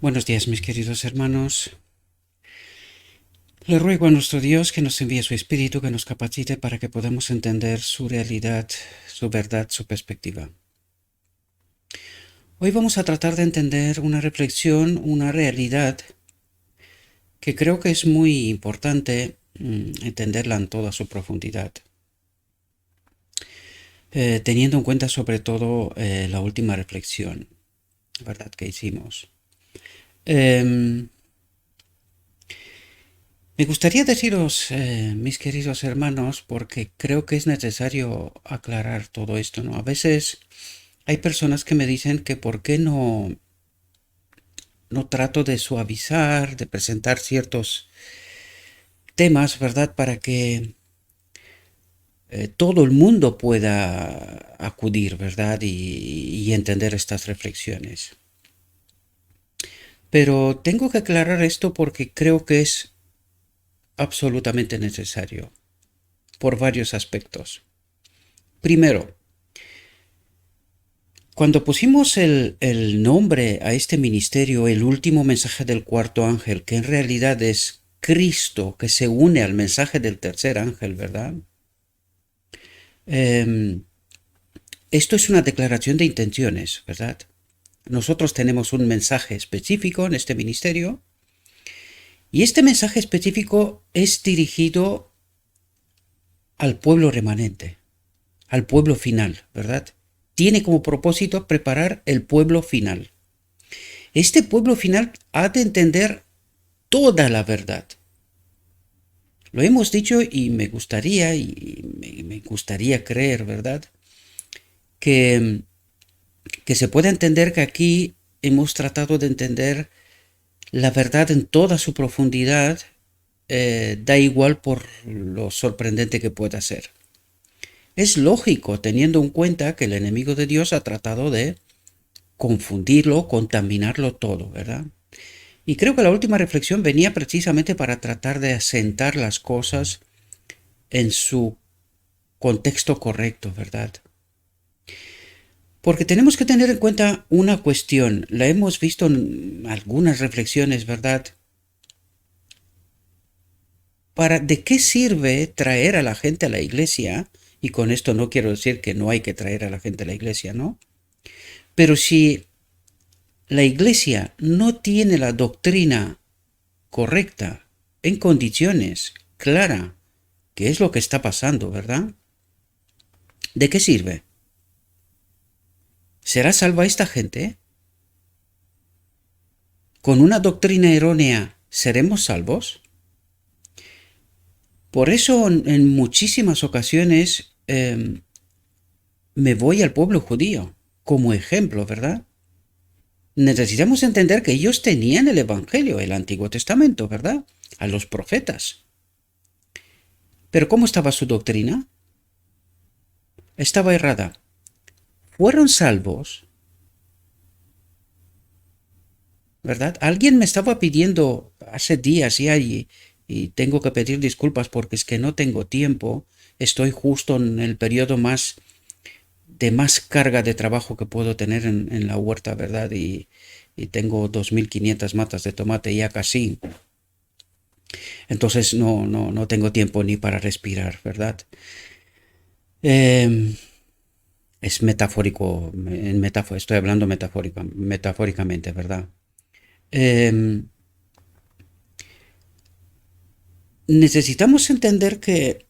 Buenos días, mis queridos hermanos. Le ruego a nuestro Dios que nos envíe su Espíritu, que nos capacite para que podamos entender su realidad, su verdad, su perspectiva. Hoy vamos a tratar de entender una reflexión, una realidad que creo que es muy importante entenderla en toda su profundidad, teniendo en cuenta sobre todo la última reflexión, ¿verdad?, que hicimos. Em, Me gustaría deciros, mis queridos hermanos, porque creo que es necesario aclarar todo esto, ¿no? A veces hay personas que me dicen que por qué no trato de suavizar, de presentar ciertos temas, ¿verdad? Para que todo el mundo pueda acudir, ¿verdad? Y entender estas reflexiones. Pero tengo que aclarar esto porque creo que es absolutamente necesario, por varios aspectos. Primero, cuando pusimos el nombre a este ministerio, el último mensaje del cuarto ángel, que en realidad es Cristo que se une al mensaje del tercer ángel, ¿verdad? Eh, Esto es una declaración de intenciones, ¿verdad? Nosotros tenemos un mensaje específico en este ministerio y este mensaje específico es dirigido al pueblo remanente, al pueblo final, ¿verdad? Tiene como propósito preparar el pueblo final. Este pueblo final ha de entender toda la verdad. Lo hemos dicho y me gustaría creer, ¿verdad? Que, que se puede entender que aquí hemos tratado de entender la verdad en toda su profundidad, da igual por lo sorprendente que pueda ser. Es lógico teniendo en cuenta que el enemigo de Dios ha tratado de confundirlo, contaminarlo todo, ¿verdad? Y creo que la última reflexión venía precisamente para tratar de asentar las cosas en su contexto correcto, ¿verdad? Porque tenemos que tener en cuenta una cuestión, la hemos visto en algunas reflexiones, ¿verdad? ¿De qué sirve traer a la gente a la iglesia? Y con esto no quiero decir que no hay que traer a la gente a la iglesia, ¿no? Pero si la iglesia no tiene la doctrina correcta, en condiciones, clara, que es lo que está pasando, ¿verdad? ¿De qué sirve? ¿Será salva esta gente? ¿Con una doctrina errónea seremos salvos? Por eso en muchísimas ocasiones me voy al pueblo judío como ejemplo, ¿verdad? Necesitamos entender que ellos tenían el Evangelio, el Antiguo Testamento, ¿verdad? A los profetas. Pero ¿cómo estaba su doctrina? Estaba errada. Fueron salvos, ¿verdad? Alguien me estaba pidiendo hace días ya y tengo que pedir disculpas porque es que no tengo tiempo. Estoy justo en el periodo de más carga de trabajo que puedo tener en la huerta, ¿verdad? Y tengo 2.500 matas de tomate ya casi. Entonces no tengo tiempo ni para respirar, ¿verdad? Eh, es metafórico, estoy hablando metafóricamente, ¿verdad? Eh, Necesitamos entender que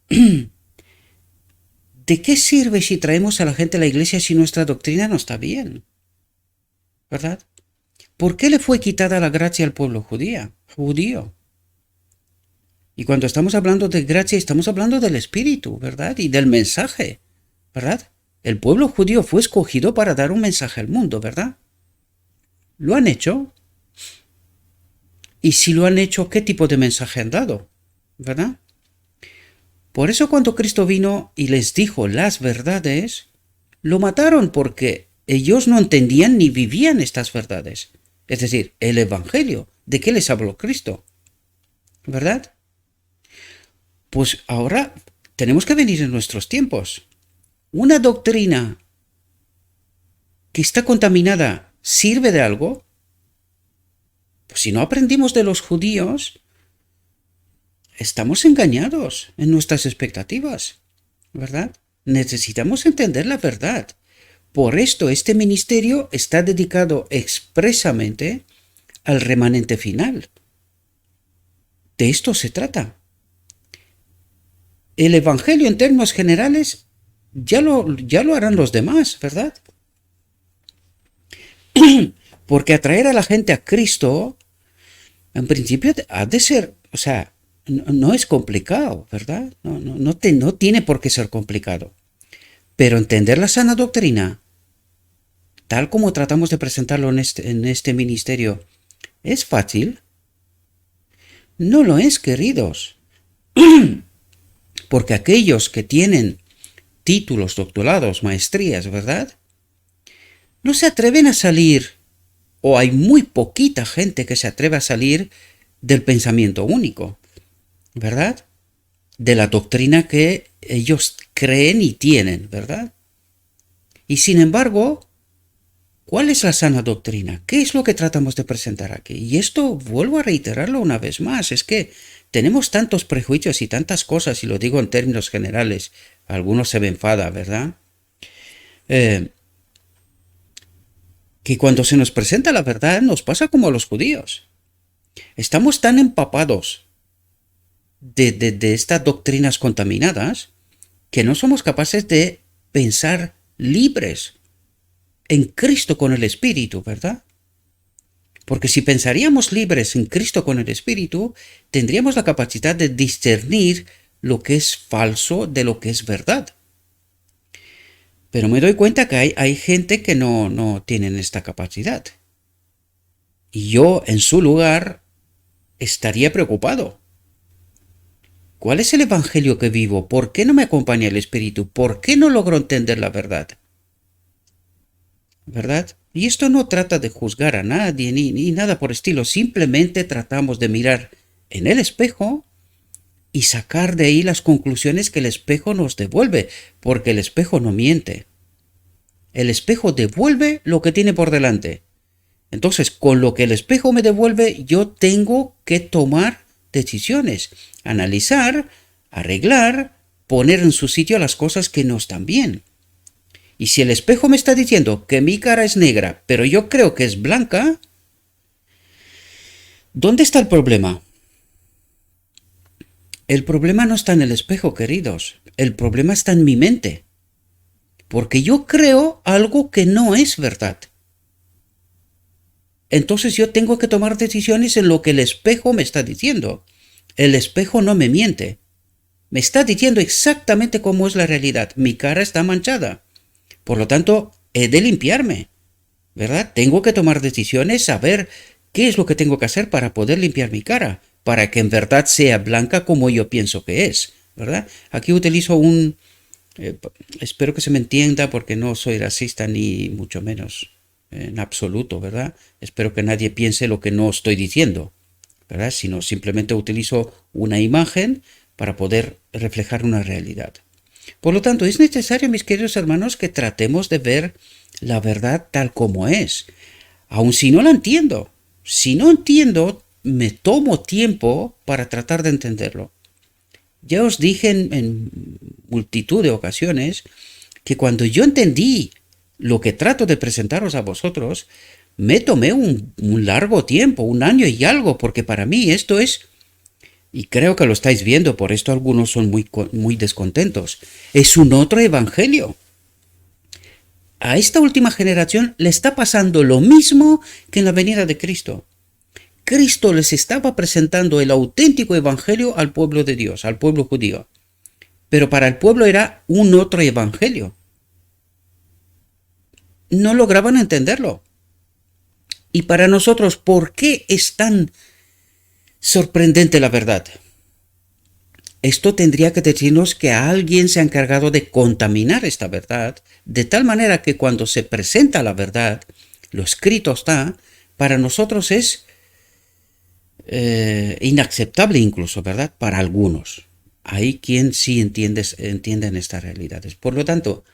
¿de qué sirve si traemos a la gente a la iglesia si nuestra doctrina no está bien? ¿Verdad? ¿Por qué le fue quitada la gracia al pueblo judío? Y cuando estamos hablando de gracia, estamos hablando del Espíritu, ¿verdad? Y del mensaje, ¿verdad? El pueblo judío fue escogido para dar un mensaje al mundo, ¿verdad? ¿Lo han hecho? Y si lo han hecho, ¿qué tipo de mensaje han dado? ¿Verdad? Por eso cuando Cristo vino y les dijo las verdades, lo mataron porque ellos no entendían ni vivían estas verdades. Es decir, el Evangelio. ¿De qué les habló Cristo? ¿Verdad? Pues ahora tenemos que venir en nuestros tiempos. Una doctrina que está contaminada, ¿sirve de algo? Pues si no aprendimos de los judíos, estamos engañados en nuestras expectativas, ¿verdad? Necesitamos entender la verdad. Por esto este ministerio está dedicado expresamente al remanente final. De esto se trata. El Evangelio en términos generales ya lo harán los demás, ¿verdad? Porque atraer a la gente a Cristo, en principio, ha de ser, o sea, no es complicado, ¿verdad? No tiene por qué ser complicado. Pero entender la sana doctrina, tal como tratamos de presentarlo en este ministerio, ¿es fácil? No lo es, queridos. Porque aquellos que tienen títulos, doctorados, maestrías, ¿verdad? No se atreven a salir, o hay muy poquita gente que se atreve a salir del pensamiento único, ¿verdad? De la doctrina que ellos creen y tienen, ¿verdad? Y sin embargo, ¿cuál es la sana doctrina? ¿Qué es lo que tratamos de presentar aquí? Y esto, vuelvo a reiterarlo una vez más, es que tenemos tantos prejuicios y tantas cosas, y lo digo en términos generales, algunos se me enfada, ¿verdad? Que cuando se nos presenta la verdad nos pasa como a los judíos. Estamos tan empapados de estas doctrinas contaminadas que no somos capaces de pensar libres en Cristo con el Espíritu, ¿verdad? Porque si pensaríamos libres en Cristo con el Espíritu, tendríamos la capacidad de discernir lo que es falso de lo que es verdad. Pero me doy cuenta que hay gente que no tienen esta capacidad. Y yo, en su lugar, estaría preocupado. ¿Cuál es el evangelio que vivo? ¿Por qué no me acompaña el Espíritu? ¿Por qué no logro entender la verdad? ¿Verdad? Y esto no trata de juzgar a nadie ni nada por estilo. Simplemente tratamos de mirar en el espejo y sacar de ahí las conclusiones que el espejo nos devuelve, porque el espejo no miente. El espejo devuelve lo que tiene por delante. Entonces, con lo que el espejo me devuelve, yo tengo que tomar decisiones, analizar, arreglar, poner en su sitio las cosas que no están bien. Y si el espejo me está diciendo que mi cara es negra, pero yo creo que es blanca, ¿dónde está el problema? El problema no está en el espejo, queridos. El problema está en mi mente. Porque yo creo algo que no es verdad. Entonces yo tengo que tomar decisiones en lo que el espejo me está diciendo. El espejo no me miente. Me está diciendo exactamente cómo es la realidad. Mi cara está manchada. Por lo tanto, he de limpiarme, ¿verdad? Tengo que tomar decisiones, saber qué es lo que tengo que hacer para poder limpiar mi cara, para que en verdad sea blanca como yo pienso que es, ¿verdad? Aquí utilizo espero que se me entienda porque no soy racista ni mucho menos en absoluto, ¿verdad? Espero que nadie piense lo que no estoy diciendo, ¿verdad? Sino simplemente utilizo una imagen para poder reflejar una realidad. Por lo tanto, es necesario, mis queridos hermanos, que tratemos de ver la verdad tal como es, aun si no la entiendo. Si no entiendo, me tomo tiempo para tratar de entenderlo. Ya os dije en multitud de ocasiones que cuando yo entendí lo que trato de presentaros a vosotros, me tomé un largo tiempo, 1 año y algo, porque para mí esto es, y creo que lo estáis viendo, por esto algunos son muy descontentos, es un otro evangelio. A esta última generación le está pasando lo mismo que en la venida de Cristo. Cristo les estaba presentando el auténtico evangelio al pueblo de Dios, al pueblo judío. Pero para el pueblo era un otro evangelio. No lograban entenderlo. Y para nosotros, ¿por qué es tan sorprendente la verdad? Esto tendría que decirnos que alguien se ha encargado de contaminar esta verdad, de tal manera que cuando se presenta la verdad, lo escrito está, para nosotros es inaceptable incluso, ¿verdad? Para algunos. Hay quien sí entienden estas realidades. Por lo tanto,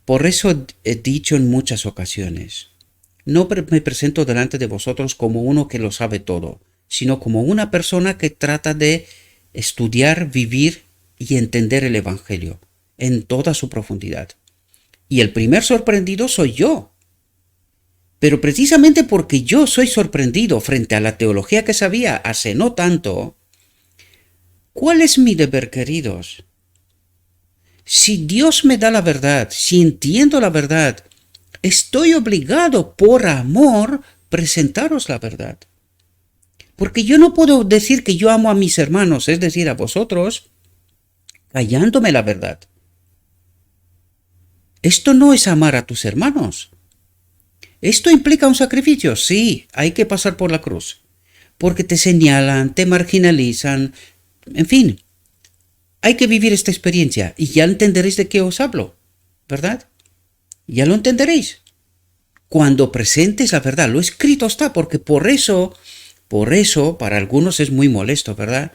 por eso he dicho en muchas ocasiones, no me presento delante de vosotros como uno que lo sabe todo, sino como una persona que trata de estudiar, vivir y entender el Evangelio en toda su profundidad. Y el primer sorprendido soy yo. Pero precisamente porque yo soy sorprendido frente a la teología que sabía hace no tanto, ¿cuál es mi deber, queridos? Si Dios me da la verdad, si entiendo la verdad, estoy obligado por amor presentaros la verdad. Porque yo no puedo decir que yo amo a mis hermanos, es decir, a vosotros, callándome la verdad. Esto no es amar a tus hermanos. ¿Esto implica un sacrificio? Sí, hay que pasar por la cruz. Porque te señalan, te marginalizan, en fin. Hay que vivir esta experiencia y ya entenderéis de qué os hablo, ¿verdad? Ya lo entenderéis. Cuando presentes la verdad, lo escrito está, porque por eso, para algunos es muy molesto, ¿verdad?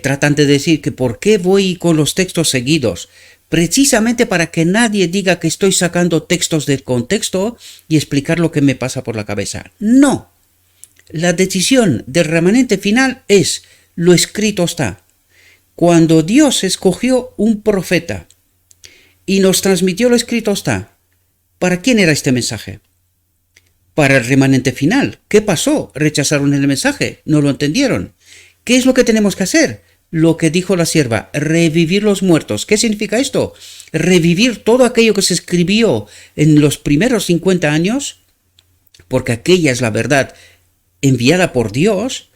Tratan de decir que por qué voy con los textos seguidos, precisamente para que nadie diga que estoy sacando textos del contexto y explicar lo que me pasa por la cabeza. No. La decisión del remanente final es, lo escrito está. Cuando Dios escogió un profeta y nos transmitió lo escrito está, ¿para quién era este mensaje? Para el remanente final. ¿Qué pasó? ¿Rechazaron el mensaje? ¿No lo entendieron? ¿Qué es lo que tenemos que hacer? Lo que dijo la sierva, revivir los muertos. ¿Qué significa esto? Revivir todo aquello que se escribió en los primeros 50 años, porque aquella es la verdad enviada por Dios,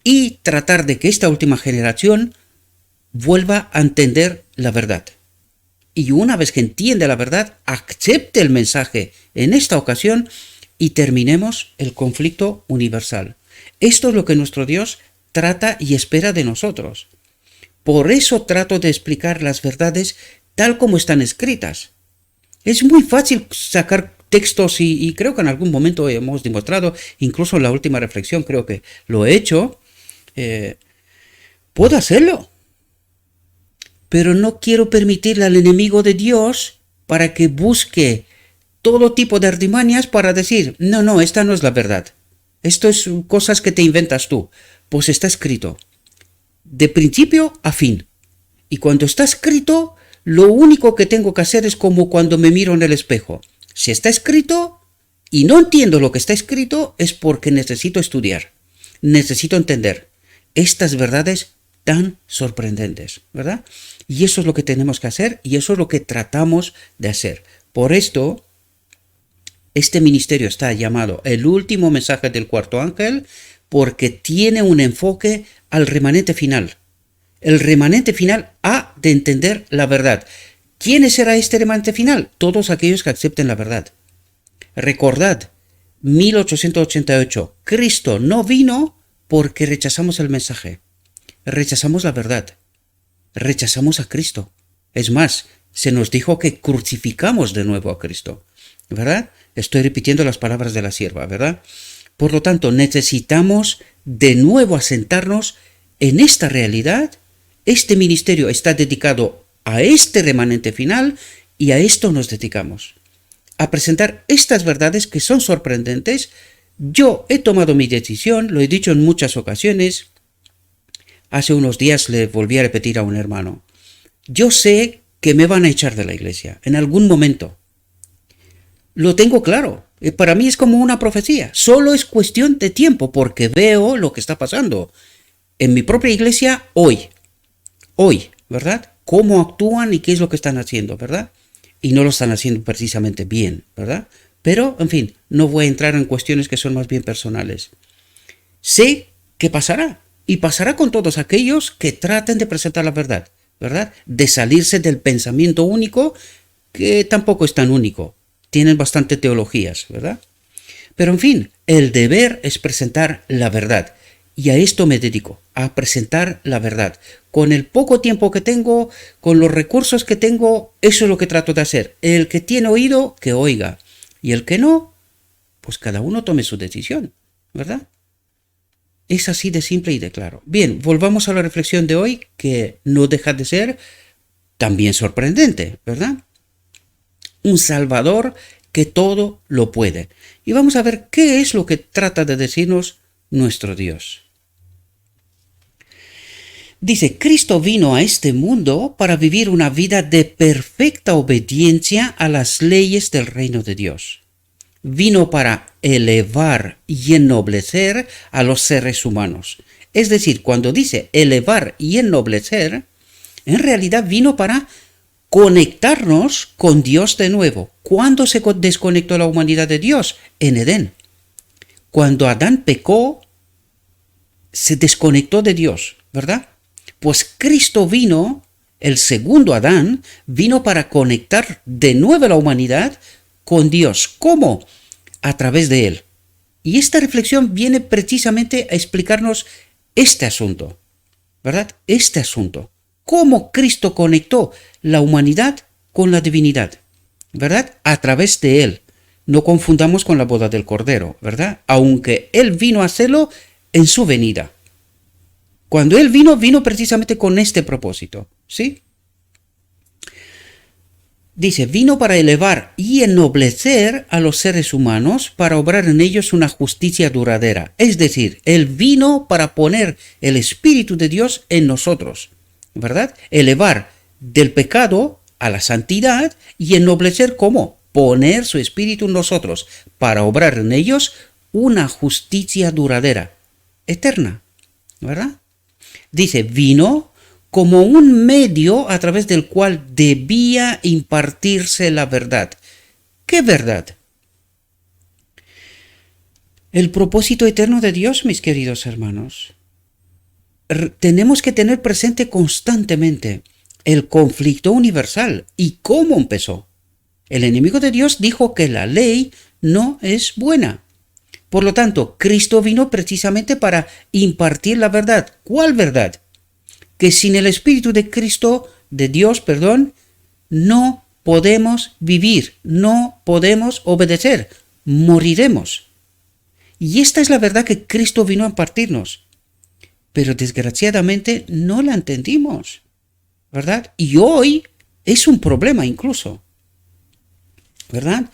y tratar de que esta última generación vuelva a entender la verdad. Y una vez que entiende la verdad, acepte el mensaje en esta ocasión y terminemos el conflicto universal. Esto es lo que nuestro Dios trata y espera de nosotros. Por eso trato de explicar las verdades tal como están escritas. Es muy fácil sacar textos y creo que en algún momento hemos demostrado, incluso en la última reflexión creo que lo he hecho, puedo hacerlo. Pero no quiero permitirle al enemigo de Dios para que busque todo tipo de artimañas para decir, no, esta no es la verdad. Esto es cosas que te inventas tú. Pues está escrito. De principio a fin. Y cuando está escrito, lo único que tengo que hacer es como cuando me miro en el espejo. Si está escrito y no entiendo lo que está escrito, es porque necesito estudiar. Necesito entender estas verdades tan sorprendentes, ¿verdad? Y eso es lo que tenemos que hacer y eso es lo que tratamos de hacer. Por esto, este ministerio está llamado el último mensaje del cuarto ángel, porque tiene un enfoque al remanente final. El remanente final ha de entender la verdad. ¿Quién será este remanente final? Todos aquellos que acepten la verdad. Recordad, 1888, Cristo no vino porque rechazamos el mensaje. Rechazamos la verdad. Rechazamos a Cristo. Es más, se nos dijo que crucificamos de nuevo a Cristo. ¿Verdad? Estoy repitiendo las palabras de la sierva, ¿verdad? Por lo tanto, necesitamos de nuevo asentarnos en esta realidad. Este ministerio está dedicado a este remanente final y a esto nos dedicamos. A presentar estas verdades que son sorprendentes. Yo he tomado mi decisión, lo he dicho en muchas ocasiones. Hace unos días le volví a repetir a un hermano. Yo sé que me van a echar de la iglesia en algún momento. Lo tengo claro. Para mí es como una profecía. Solo es cuestión de tiempo porque veo lo que está pasando en mi propia iglesia hoy. Hoy, ¿verdad? Cómo actúan y qué es lo que están haciendo, ¿verdad? Y no lo están haciendo precisamente bien, ¿verdad? Pero, en fin, no voy a entrar en cuestiones que son más bien personales. Sé que pasará. Y pasará con todos aquellos que traten de presentar la verdad, ¿verdad? De salirse del pensamiento único, que tampoco es tan único. Tienen bastante teologías, ¿verdad? Pero en fin, el deber es presentar la verdad. Y a esto me dedico, a presentar la verdad. Con el poco tiempo que tengo, con los recursos que tengo, eso es lo que trato de hacer. El que tiene oído, que oiga. Y el que no, pues cada uno tome su decisión, ¿verdad? Es así de simple y de claro. Bien, volvamos a la reflexión de hoy, que no deja de ser también sorprendente, ¿verdad? Un Salvador que todo lo puede. Y vamos a ver qué es lo que trata de decirnos nuestro Dios. Dice, Cristo vino a este mundo para vivir una vida de perfecta obediencia a las leyes del reino de Dios. Vino para elevar y ennoblecer a los seres humanos. Es decir, cuando dice elevar y ennoblecer, en realidad vino para conectarnos con Dios de nuevo. ¿Cuándo se desconectó la humanidad de Dios? En Edén. Cuando Adán pecó, se desconectó de Dios, ¿verdad? Pues Cristo vino, el segundo Adán, vino para conectar de nuevo a la humanidad con Dios. ¿Cómo? A través de Él. Y esta reflexión viene precisamente a explicarnos este asunto, ¿verdad? Este asunto. ¿Cómo Cristo conectó la humanidad con la divinidad? ¿Verdad? A través de Él. No confundamos con la boda del Cordero, ¿verdad? Aunque Él vino a hacerlo en su venida. Cuando Él vino precisamente con este propósito, ¿sí? Dice, vino para elevar y ennoblecer a los seres humanos, para obrar en ellos una justicia duradera. Es decir, Él vino para poner el Espíritu de Dios en nosotros, ¿verdad? Elevar del pecado a la santidad y ennoblecer, ¿cómo? Poner su Espíritu en nosotros, para obrar en ellos una justicia duradera, eterna, ¿verdad? Dice, vino como un medio a través del cual debía impartirse la verdad. ¿Qué verdad? El propósito eterno de Dios, mis queridos hermanos. Tenemos que tener presente constantemente el conflicto universal y cómo empezó. El enemigo de Dios dijo que la ley no es buena. Por lo tanto, Cristo vino precisamente para impartir la verdad. ¿Cuál verdad? Que sin el Espíritu de Cristo, de Dios, no podemos vivir, no podemos obedecer, moriremos. Y esta es la verdad que Cristo vino a impartirnos. Pero desgraciadamente no la entendimos, ¿verdad? Y hoy es un problema incluso, ¿verdad?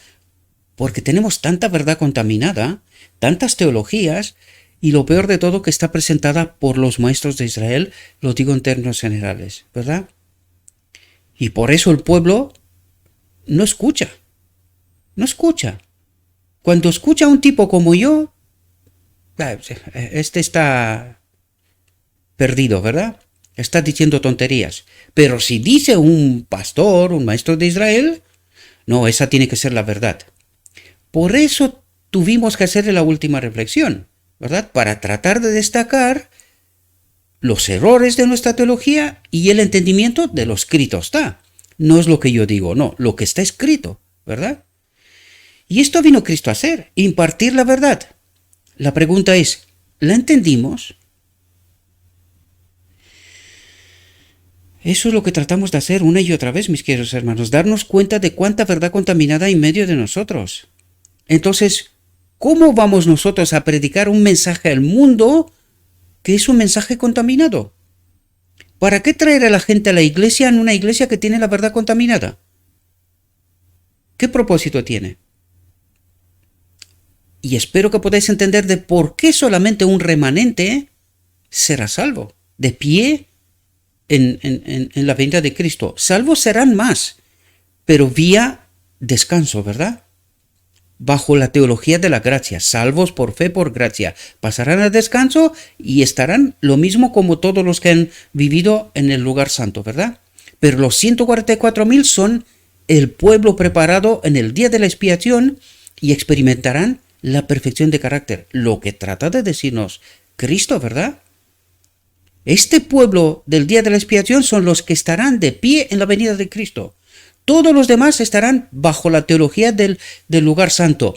Porque tenemos tanta verdad contaminada, tantas teologías, y lo peor de todo que está presentada por los maestros de Israel, lo digo en términos generales, ¿verdad? Y por eso el pueblo no escucha. Cuando escucha a un tipo como yo, este está perdido, ¿verdad? Está diciendo tonterías. Pero si dice un pastor, un maestro de Israel, no, esa tiene que ser la verdad. Por eso tuvimos que hacer la última reflexión, ¿verdad? Para tratar de destacar los errores de nuestra teología y el entendimiento de lo escrito está. No es lo que yo digo, no, lo que está escrito, ¿verdad? Y esto vino Cristo a hacer, impartir la verdad. La pregunta es, ¿la entendimos? Eso es lo que tratamos de hacer una y otra vez, mis queridos hermanos, darnos cuenta de cuánta verdad contaminada hay en medio de nosotros. Entonces, ¿cómo vamos nosotros a predicar un mensaje al mundo que es un mensaje contaminado? ¿Para qué traer a la gente a la iglesia en una iglesia que tiene la verdad contaminada? ¿Qué propósito tiene? Y espero que podáis entender de por qué solamente un remanente será salvo, de pie en la venida de Cristo. Salvos serán más, pero vía descanso, ¿verdad? Bajo la teología de la gracia, salvos por fe, por gracia, pasarán al descanso y estarán lo mismo como todos los que han vivido en el lugar santo, ¿verdad? Pero los 144,000 son el pueblo preparado en el día de la expiación y experimentarán la perfección de carácter, lo que trata de decirnos Cristo, ¿verdad? Este pueblo del día de la expiación son los que estarán de pie en la venida de Cristo. Todos los demás estarán bajo la teología del lugar santo,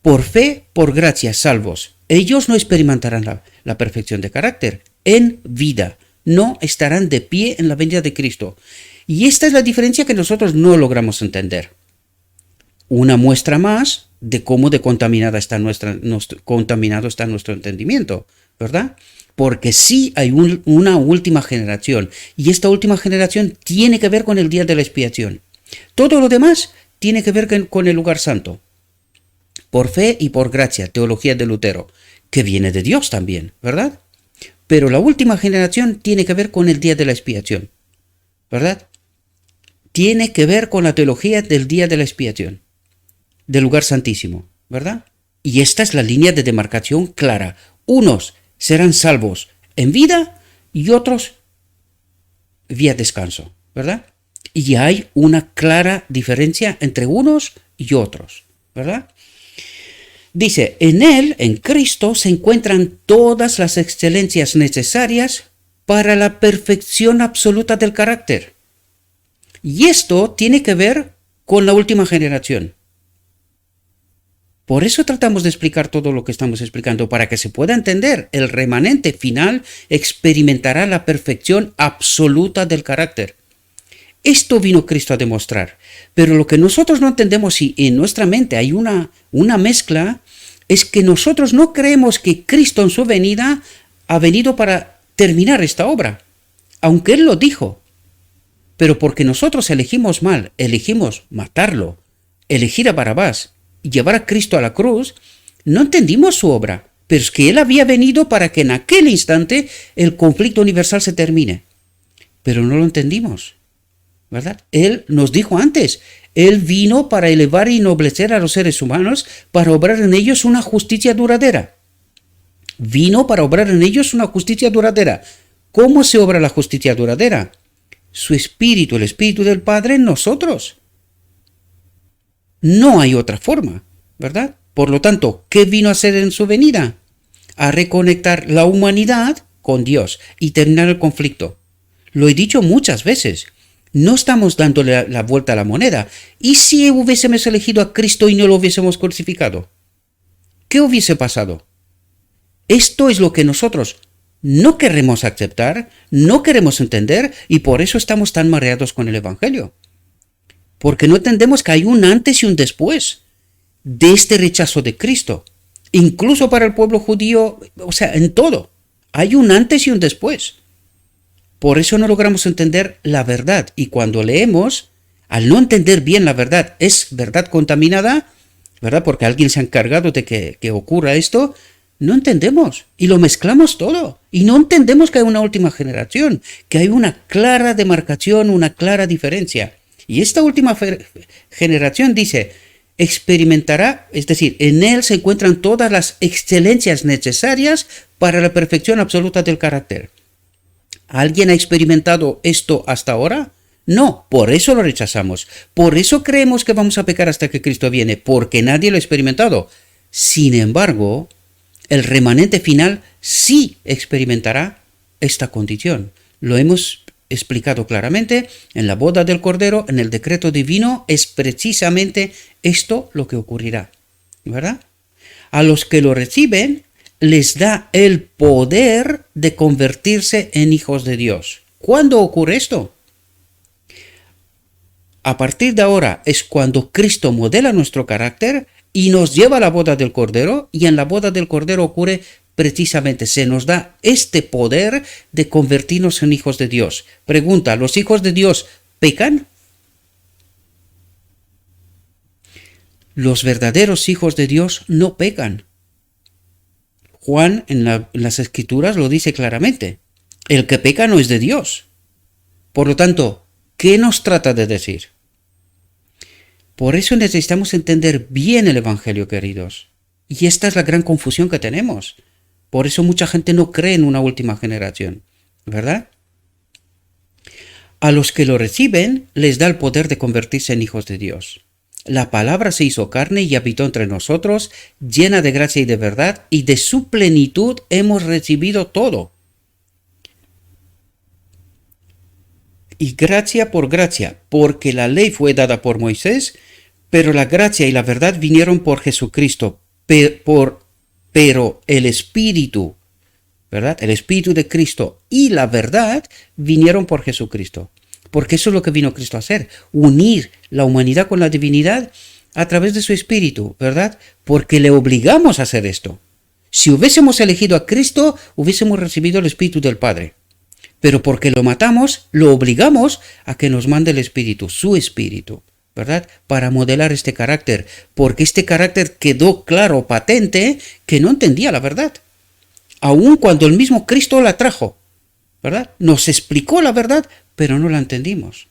por fe, por gracia, salvos. Ellos no experimentarán la perfección de carácter en vida, no estarán de pie en la venida de Cristo. Y esta es la diferencia que nosotros no logramos entender. Una muestra más de cómo contaminado está nuestro entendimiento, ¿verdad? Porque sí hay una última generación, y esta última generación tiene que ver con el día de la expiación. Todo lo demás tiene que ver con el lugar santo. Por fe y por gracia, teología de Lutero, que viene de Dios también, ¿verdad? Pero la última generación tiene que ver con el día de la expiación, ¿verdad? Tiene que ver con la teología del día de la expiación, del lugar santísimo, ¿verdad? Y esta es la línea de demarcación clara. Unos serán salvos en vida y otros vía descanso, ¿verdad? Y hay una clara diferencia entre unos y otros, ¿verdad? Dice, en Él, en Cristo, se encuentran todas las excelencias necesarias para la perfección absoluta del carácter. Y esto tiene que ver con la última generación. Por eso tratamos de explicar todo lo que estamos explicando, para que se pueda entender. El remanente final experimentará la perfección absoluta del carácter. Esto vino Cristo a demostrar. Pero lo que nosotros no entendemos, y en nuestra mente hay una mezcla, es que nosotros no creemos que Cristo en su venida ha venido para terminar esta obra, aunque Él lo dijo. Pero porque nosotros elegimos mal, elegimos matarlo, elegir a Barrabás y llevar a Cristo a la cruz, no entendimos su obra. Pero es que Él había venido para que en aquel instante el conflicto universal se termine. Pero no lo entendimos, ¿verdad? Él nos dijo antes, Él vino para elevar y ennoblecer a los seres humanos, para obrar en ellos una justicia duradera. Vino para obrar en ellos una justicia duradera. ¿Cómo se obra la justicia duradera? Su Espíritu, el Espíritu del Padre en nosotros. No hay otra forma, ¿verdad? Por lo tanto, ¿qué vino a hacer en su venida? A reconectar la humanidad con Dios y terminar el conflicto. Lo he dicho muchas veces. No estamos dándole la vuelta a la moneda. ¿Y si hubiésemos elegido a Cristo y no lo hubiésemos crucificado? ¿Qué hubiese pasado? Esto es lo que nosotros no queremos aceptar, no queremos entender, y por eso estamos tan mareados con el Evangelio. Porque no entendemos que hay un antes y un después de este rechazo de Cristo. Incluso para el pueblo judío, o sea, en todo. Hay un antes y un después. Por eso no logramos entender la verdad. Y cuando leemos, al no entender bien la verdad, es verdad contaminada, ¿verdad? Porque alguien se ha encargado de que ocurra esto, no entendemos. Y lo mezclamos todo. Y no entendemos que hay una última generación, que hay una clara demarcación, una clara diferencia. Y esta última generación dice, experimentará, es decir, en Él se encuentran todas las excelencias necesarias para la perfección absoluta del carácter. ¿Alguien ha experimentado esto hasta ahora? No, por eso lo rechazamos. Por eso creemos que vamos a pecar hasta que Cristo viene, porque nadie lo ha experimentado. Sin embargo, el remanente final sí experimentará esta condición. Lo hemos explicado claramente en la boda del Cordero, en el decreto divino, es precisamente esto lo que ocurrirá, ¿verdad? A los que lo reciben les da el poder de convertirse en hijos de Dios. ¿Cuándo ocurre esto? A partir de ahora es cuando Cristo modela nuestro carácter y nos lleva a la boda del Cordero, y en la boda del Cordero ocurre precisamente, se nos da este poder de convertirnos en hijos de Dios. Pregunta, ¿los hijos de Dios pecan? Los verdaderos hijos de Dios no pecan. Juan en las Escrituras lo dice claramente. El que peca no es de Dios. Por lo tanto, ¿qué nos trata de decir? Por eso necesitamos entender bien el Evangelio, queridos. Y esta es la gran confusión que tenemos. Por eso mucha gente no cree en una última generación, ¿verdad? A los que lo reciben les da el poder de convertirse en hijos de Dios. La palabra se hizo carne y habitó entre nosotros, llena de gracia y de verdad, y de su plenitud hemos recibido todo. Y gracia por gracia, porque la ley fue dada por Moisés, pero la gracia y la verdad vinieron por Jesucristo, pero el Espíritu, ¿verdad? El Espíritu de Cristo y la verdad vinieron por Jesucristo. Porque eso es lo que vino Cristo a hacer, unir la humanidad con la divinidad a través de su Espíritu, ¿verdad? Porque le obligamos a hacer esto. Si hubiésemos elegido a Cristo, hubiésemos recibido el Espíritu del Padre. Pero porque lo matamos, lo obligamos a que nos mande el Espíritu, su Espíritu, ¿verdad? Para modelar este carácter, porque este carácter quedó claro, patente, que no entendía la verdad, aun cuando el mismo Cristo la trajo, ¿verdad? Nos explicó la verdad, pero no la entendimos,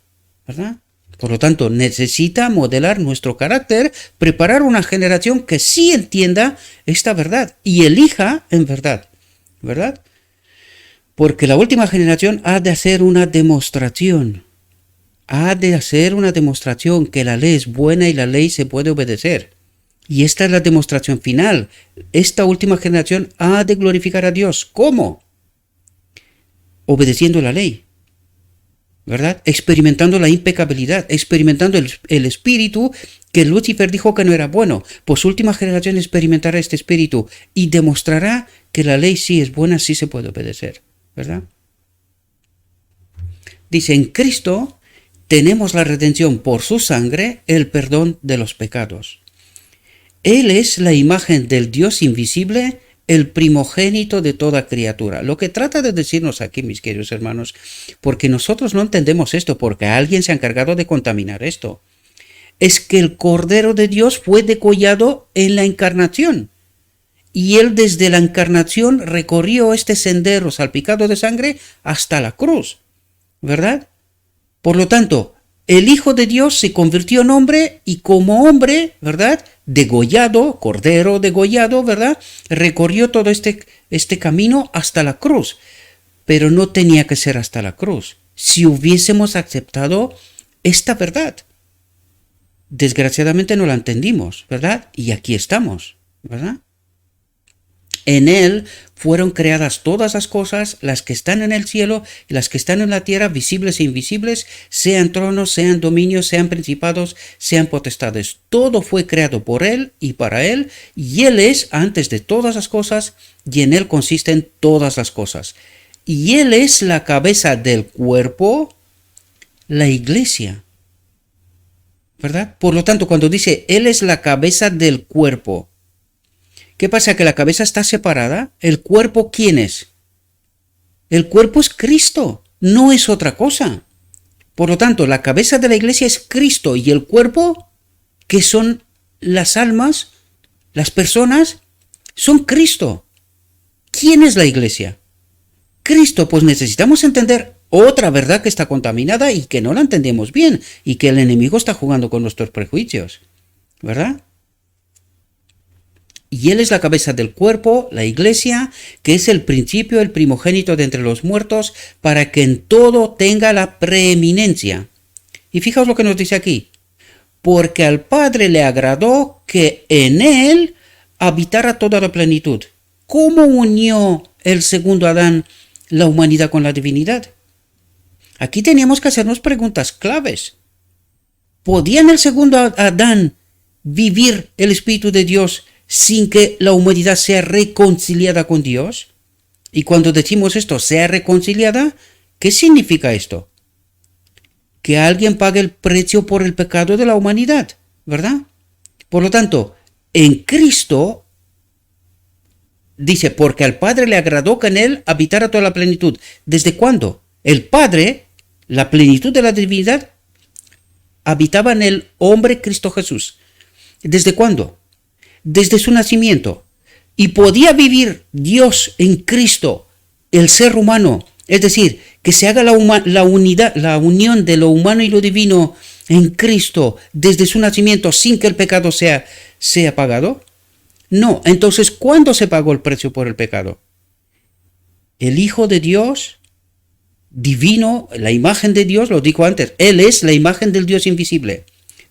¿verdad? Por lo tanto, necesita modelar nuestro carácter, preparar una generación que sí entienda esta verdad y elija en verdad, ¿verdad? Porque la última generación ha de hacer una demostración. Ha de hacer una demostración que la ley es buena y la ley se puede obedecer. Y esta es la demostración final. Esta última generación ha de glorificar a Dios. ¿Cómo? Obedeciendo la ley, ¿verdad? Experimentando la impecabilidad, experimentando el espíritu que Lucifer dijo que no era bueno. Pues última generación experimentará este espíritu y demostrará que la ley sí es buena, sí se puede obedecer, ¿verdad? Dice, en Cristo tenemos la redención por su sangre, el perdón de los pecados. Él es la imagen del Dios invisible, el primogénito de toda criatura. Lo que trata de decirnos aquí, mis queridos hermanos, porque nosotros no entendemos esto, porque alguien se ha encargado de contaminar esto, es que el Cordero de Dios fue degollado en la encarnación. Y él desde la encarnación recorrió este sendero salpicado de sangre hasta la cruz, ¿verdad? Por lo tanto, el Hijo de Dios se convirtió en hombre y como hombre, ¿verdad? Degollado, cordero degollado, ¿verdad? Recorrió todo este camino hasta la cruz. Pero no tenía que ser hasta la cruz. Si hubiésemos aceptado esta verdad. Desgraciadamente no la entendimos, ¿verdad? Y aquí estamos, ¿verdad? En él fueron creadas todas las cosas, las que están en el cielo y las que están en la tierra, visibles e invisibles, sean tronos, sean dominios, sean principados, sean potestades. Todo fue creado por él y para él, y él es antes de todas las cosas, y en él consisten todas las cosas. Y él es la cabeza del cuerpo, la iglesia, ¿verdad? Por lo tanto, cuando dice él es la cabeza del cuerpo, ¿qué pasa? Que la cabeza está separada. ¿El cuerpo quién es? El cuerpo es Cristo, no es otra cosa. Por lo tanto, la cabeza de la iglesia es Cristo y el cuerpo, que son las almas, las personas, son Cristo. ¿Quién es la iglesia? Cristo. Pues necesitamos entender otra verdad que está contaminada y que no la entendemos bien y que el enemigo está jugando con nuestros prejuicios, ¿verdad? Y él es la cabeza del cuerpo, la iglesia, que es el principio, el primogénito de entre los muertos, para que en todo tenga la preeminencia. Y fijaos lo que nos dice aquí. Porque al Padre le agradó que en él habitara toda la plenitud. ¿Cómo unió el segundo Adán la humanidad con la divinidad? Aquí teníamos que hacernos preguntas claves. ¿Podía en el segundo Adán vivir el Espíritu de Dios sin que la humanidad sea reconciliada con Dios? Y cuando decimos esto, sea reconciliada, ¿qué significa esto? Que alguien pague el precio por el pecado de la humanidad, ¿verdad? Por lo tanto, en Cristo, dice, porque al Padre le agradó que en él habitara toda la plenitud. ¿Desde cuándo? El Padre, la plenitud de la divinidad, habitaba en el hombre Cristo Jesús. ¿Desde cuándo? Desde su nacimiento. Y podía vivir Dios en Cristo, el ser humano, es decir, que se haga la unidad, la unión de lo humano y lo divino en Cristo desde su nacimiento sin que el pecado sea pagado. No, entonces, ¿cuándo se pagó el precio por el pecado? El Hijo de Dios, divino, la imagen de Dios, lo dijo antes, él es la imagen del Dios invisible.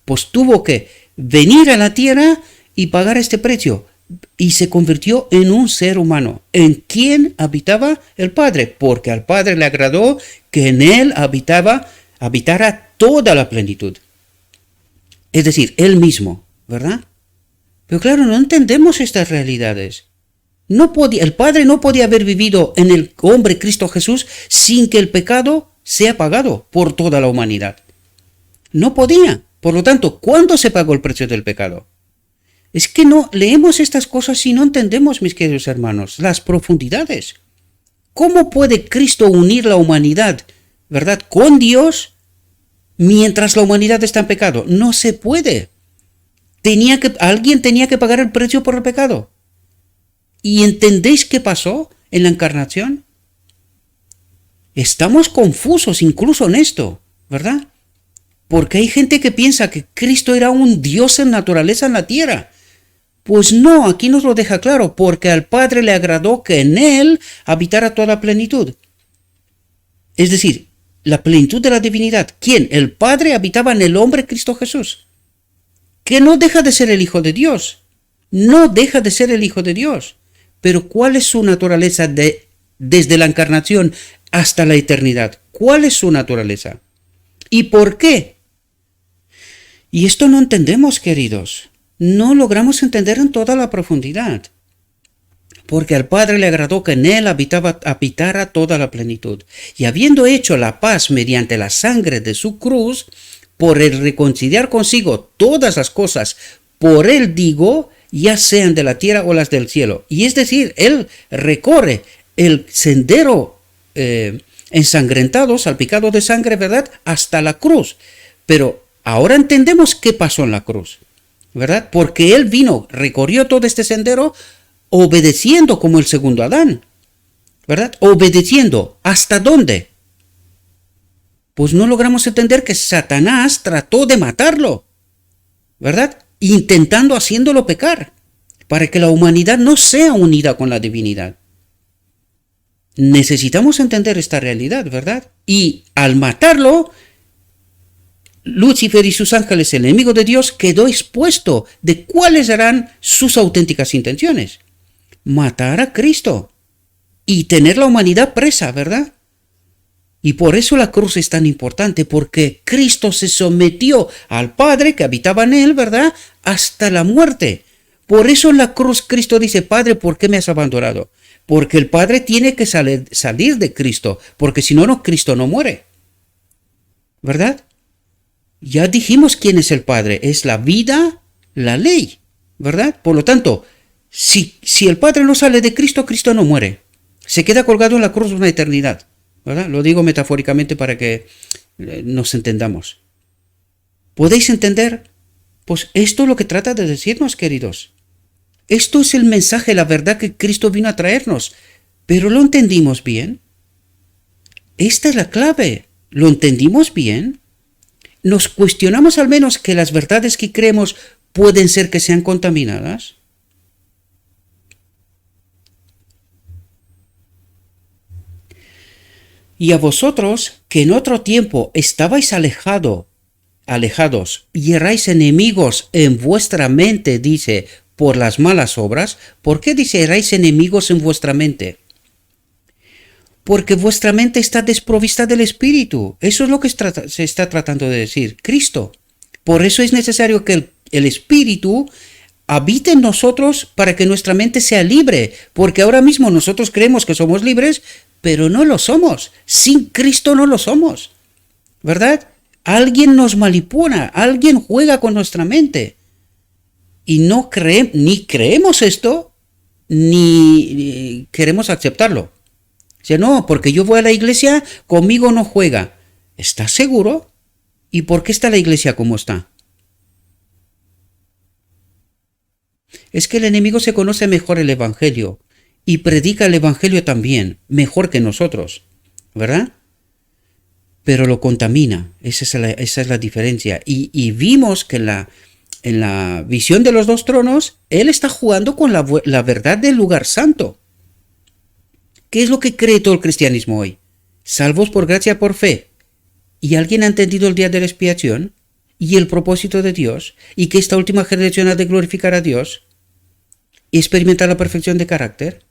Pues tuvo que venir a la tierra y pagar este precio, y se convirtió en un ser humano. ¿En quién habitaba el Padre? Porque al Padre le agradó que en él habitara toda la plenitud. Es decir, él mismo, ¿verdad? Pero claro, no entendemos estas realidades. El Padre no podía haber vivido en el hombre Cristo Jesús sin que el pecado sea pagado por toda la humanidad. No podía. Por lo tanto, ¿cuándo se pagó el precio del pecado? Es que no leemos estas cosas y no entendemos, mis queridos hermanos, las profundidades. ¿Cómo puede Cristo unir la humanidad, verdad, con Dios mientras la humanidad está en pecado. No se puede. Alguien tenía que pagar el precio por el pecado. ¿Y entendéis qué pasó en la encarnación? Estamos confusos incluso en esto, ¿verdad? Porque hay gente que piensa que Cristo era un Dios en naturaleza en la tierra. Pues no, aquí nos lo deja claro, porque al Padre le agradó que en Él habitara toda plenitud. Es decir, la plenitud de la divinidad. ¿Quién? El Padre habitaba en el hombre Cristo Jesús, que no deja de ser el Hijo de Dios. No deja de ser el Hijo de Dios. Pero ¿cuál es su naturaleza desde la encarnación hasta la eternidad? ¿Cuál es su naturaleza? ¿Y por qué? Y esto no entendemos, queridos. No logramos entender en toda la profundidad. Porque al Padre le agradó que en Él habitara toda la plenitud. Y habiendo hecho la paz mediante la sangre de su cruz, por el reconciliar consigo todas las cosas, por Él digo, ya sean de la tierra o las del cielo. Y es decir, Él recorre el sendero ensangrentado, salpicado de sangre, ¿verdad?, hasta la cruz. Pero ahora entendemos qué pasó en la cruz, ¿verdad? Porque Él vino, recorrió todo este sendero obedeciendo como el segundo Adán, ¿verdad? Obedeciendo. ¿Hasta dónde? Pues no logramos entender que Satanás trató de matarlo, ¿verdad? Haciéndolo pecar, para que la humanidad no sea unida con la divinidad. Necesitamos entender esta realidad, ¿verdad? Y al matarlo, Lucifer y sus ángeles, el enemigo de Dios, quedó expuesto de cuáles eran sus auténticas intenciones. Matar a Cristo y tener la humanidad presa, ¿verdad? Y por eso la cruz es tan importante, porque Cristo se sometió al Padre que habitaba en Él, ¿verdad?, hasta la muerte. Por eso en la cruz Cristo dice: Padre, ¿por qué me has abandonado? Porque el Padre tiene que salir de Cristo, porque si no, Cristo no muere, ¿verdad? Ya dijimos quién es el Padre, es la vida, la ley, ¿verdad? Por lo tanto, si el Padre no sale de Cristo, Cristo no muere. Se queda colgado en la cruz una eternidad, ¿verdad? Lo digo metafóricamente para que nos entendamos. ¿Podéis entender? Pues esto es lo que trata de decirnos, queridos. Esto es el mensaje, la verdad que Cristo vino a traernos. ¿Pero lo entendimos bien? Esta es la clave. ¿Lo entendimos bien? ¿Nos cuestionamos al menos que las verdades que creemos pueden ser que sean contaminadas? Y a vosotros, que en otro tiempo estabais alejados y erais enemigos en vuestra mente, dice, por las malas obras. ¿Por qué dice erais enemigos en vuestra mente? Porque vuestra mente está desprovista del Espíritu. Eso es lo que se está tratando de decir Cristo. Por eso es necesario que el Espíritu habite en nosotros para que nuestra mente sea libre. Porque ahora mismo nosotros creemos que somos libres, pero no lo somos. Sin Cristo no lo somos, ¿verdad? Alguien nos manipula, alguien juega con nuestra mente. Y ni creemos esto, ni queremos aceptarlo. O sea, no, porque yo voy a la iglesia, conmigo no juega. ¿Estás seguro? ¿Y por qué está la iglesia como está? Es que el enemigo se conoce mejor el Evangelio y predica el Evangelio también, mejor que nosotros, ¿verdad? Pero lo contamina, esa es la diferencia. Y vimos que en la visión de los dos tronos, él está jugando con la verdad del lugar santo. ¿Qué es lo que cree todo el cristianismo hoy? Salvos por gracia, por fe. ¿Y alguien ha entendido el día de la expiación? ¿Y el propósito de Dios? ¿Y que esta última generación ha de glorificar a Dios? ¿Y experimentar la perfección de carácter?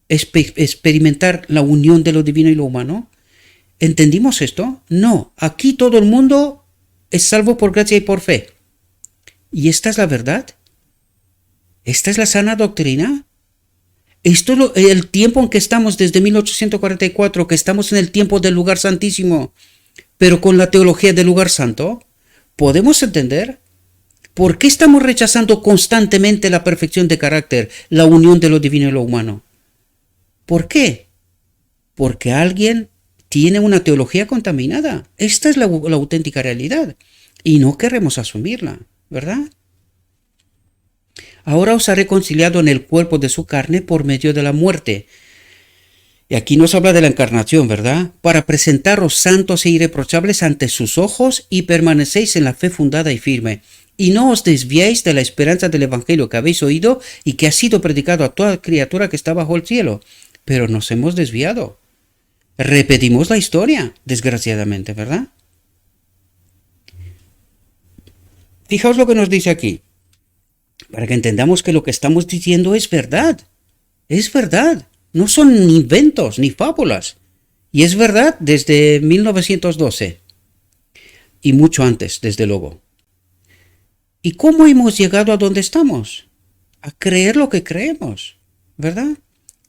¿Experimentar la unión de lo divino y lo humano? ¿Entendimos esto? No. Aquí todo el mundo es salvo por gracia y por fe. ¿Y esta es la verdad? ¿Esta es la sana doctrina? Esto es el tiempo en que estamos desde 1844, que estamos en el tiempo del lugar santísimo, pero con la teología del lugar santo. ¿Podemos entender? ¿Por qué estamos rechazando constantemente la perfección de carácter, la unión de lo divino y lo humano? ¿Por qué? Porque alguien tiene una teología contaminada. Esta es la auténtica realidad y no queremos asumirla, ¿verdad? Ahora os ha reconciliado en el cuerpo de su carne por medio de la muerte. Y aquí nos habla de la encarnación, ¿verdad? Para presentaros santos e irreprochables ante sus ojos y permanecéis en la fe fundada y firme. Y no os desviéis de la esperanza del evangelio que habéis oído y que ha sido predicado a toda criatura que está bajo el cielo. Pero nos hemos desviado. Repetimos la historia, desgraciadamente, ¿verdad? Fijaos lo que nos dice aquí, para que entendamos que lo que estamos diciendo es verdad. Es verdad. No son ni inventos ni fábulas. Y es verdad desde 1912. Y mucho antes, desde luego. ¿Y cómo hemos llegado a donde estamos? A creer lo que creemos, ¿verdad?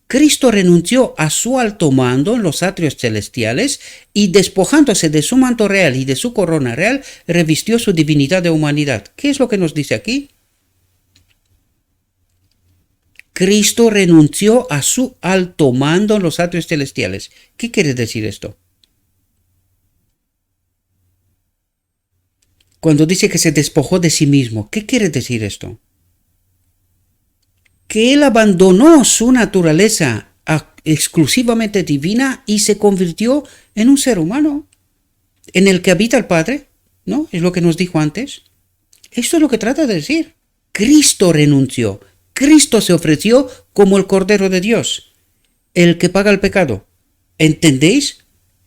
Cristo renunció a su alto mando en los atrios celestiales y despojándose de su manto real y de su corona real, revistió su divinidad de humanidad. ¿Qué es lo que nos dice aquí? Cristo renunció a su alto mando en los atrios celestiales. ¿Qué quiere decir esto? Cuando dice que se despojó de sí mismo, ¿qué quiere decir esto? Que él abandonó su naturaleza exclusivamente divina y se convirtió en un ser humano, en el que habita el Padre, ¿no? Es lo que nos dijo antes. Esto es lo que trata de decir. Cristo renunció. Cristo se ofreció como el Cordero de Dios, el que paga el pecado. ¿Entendéis?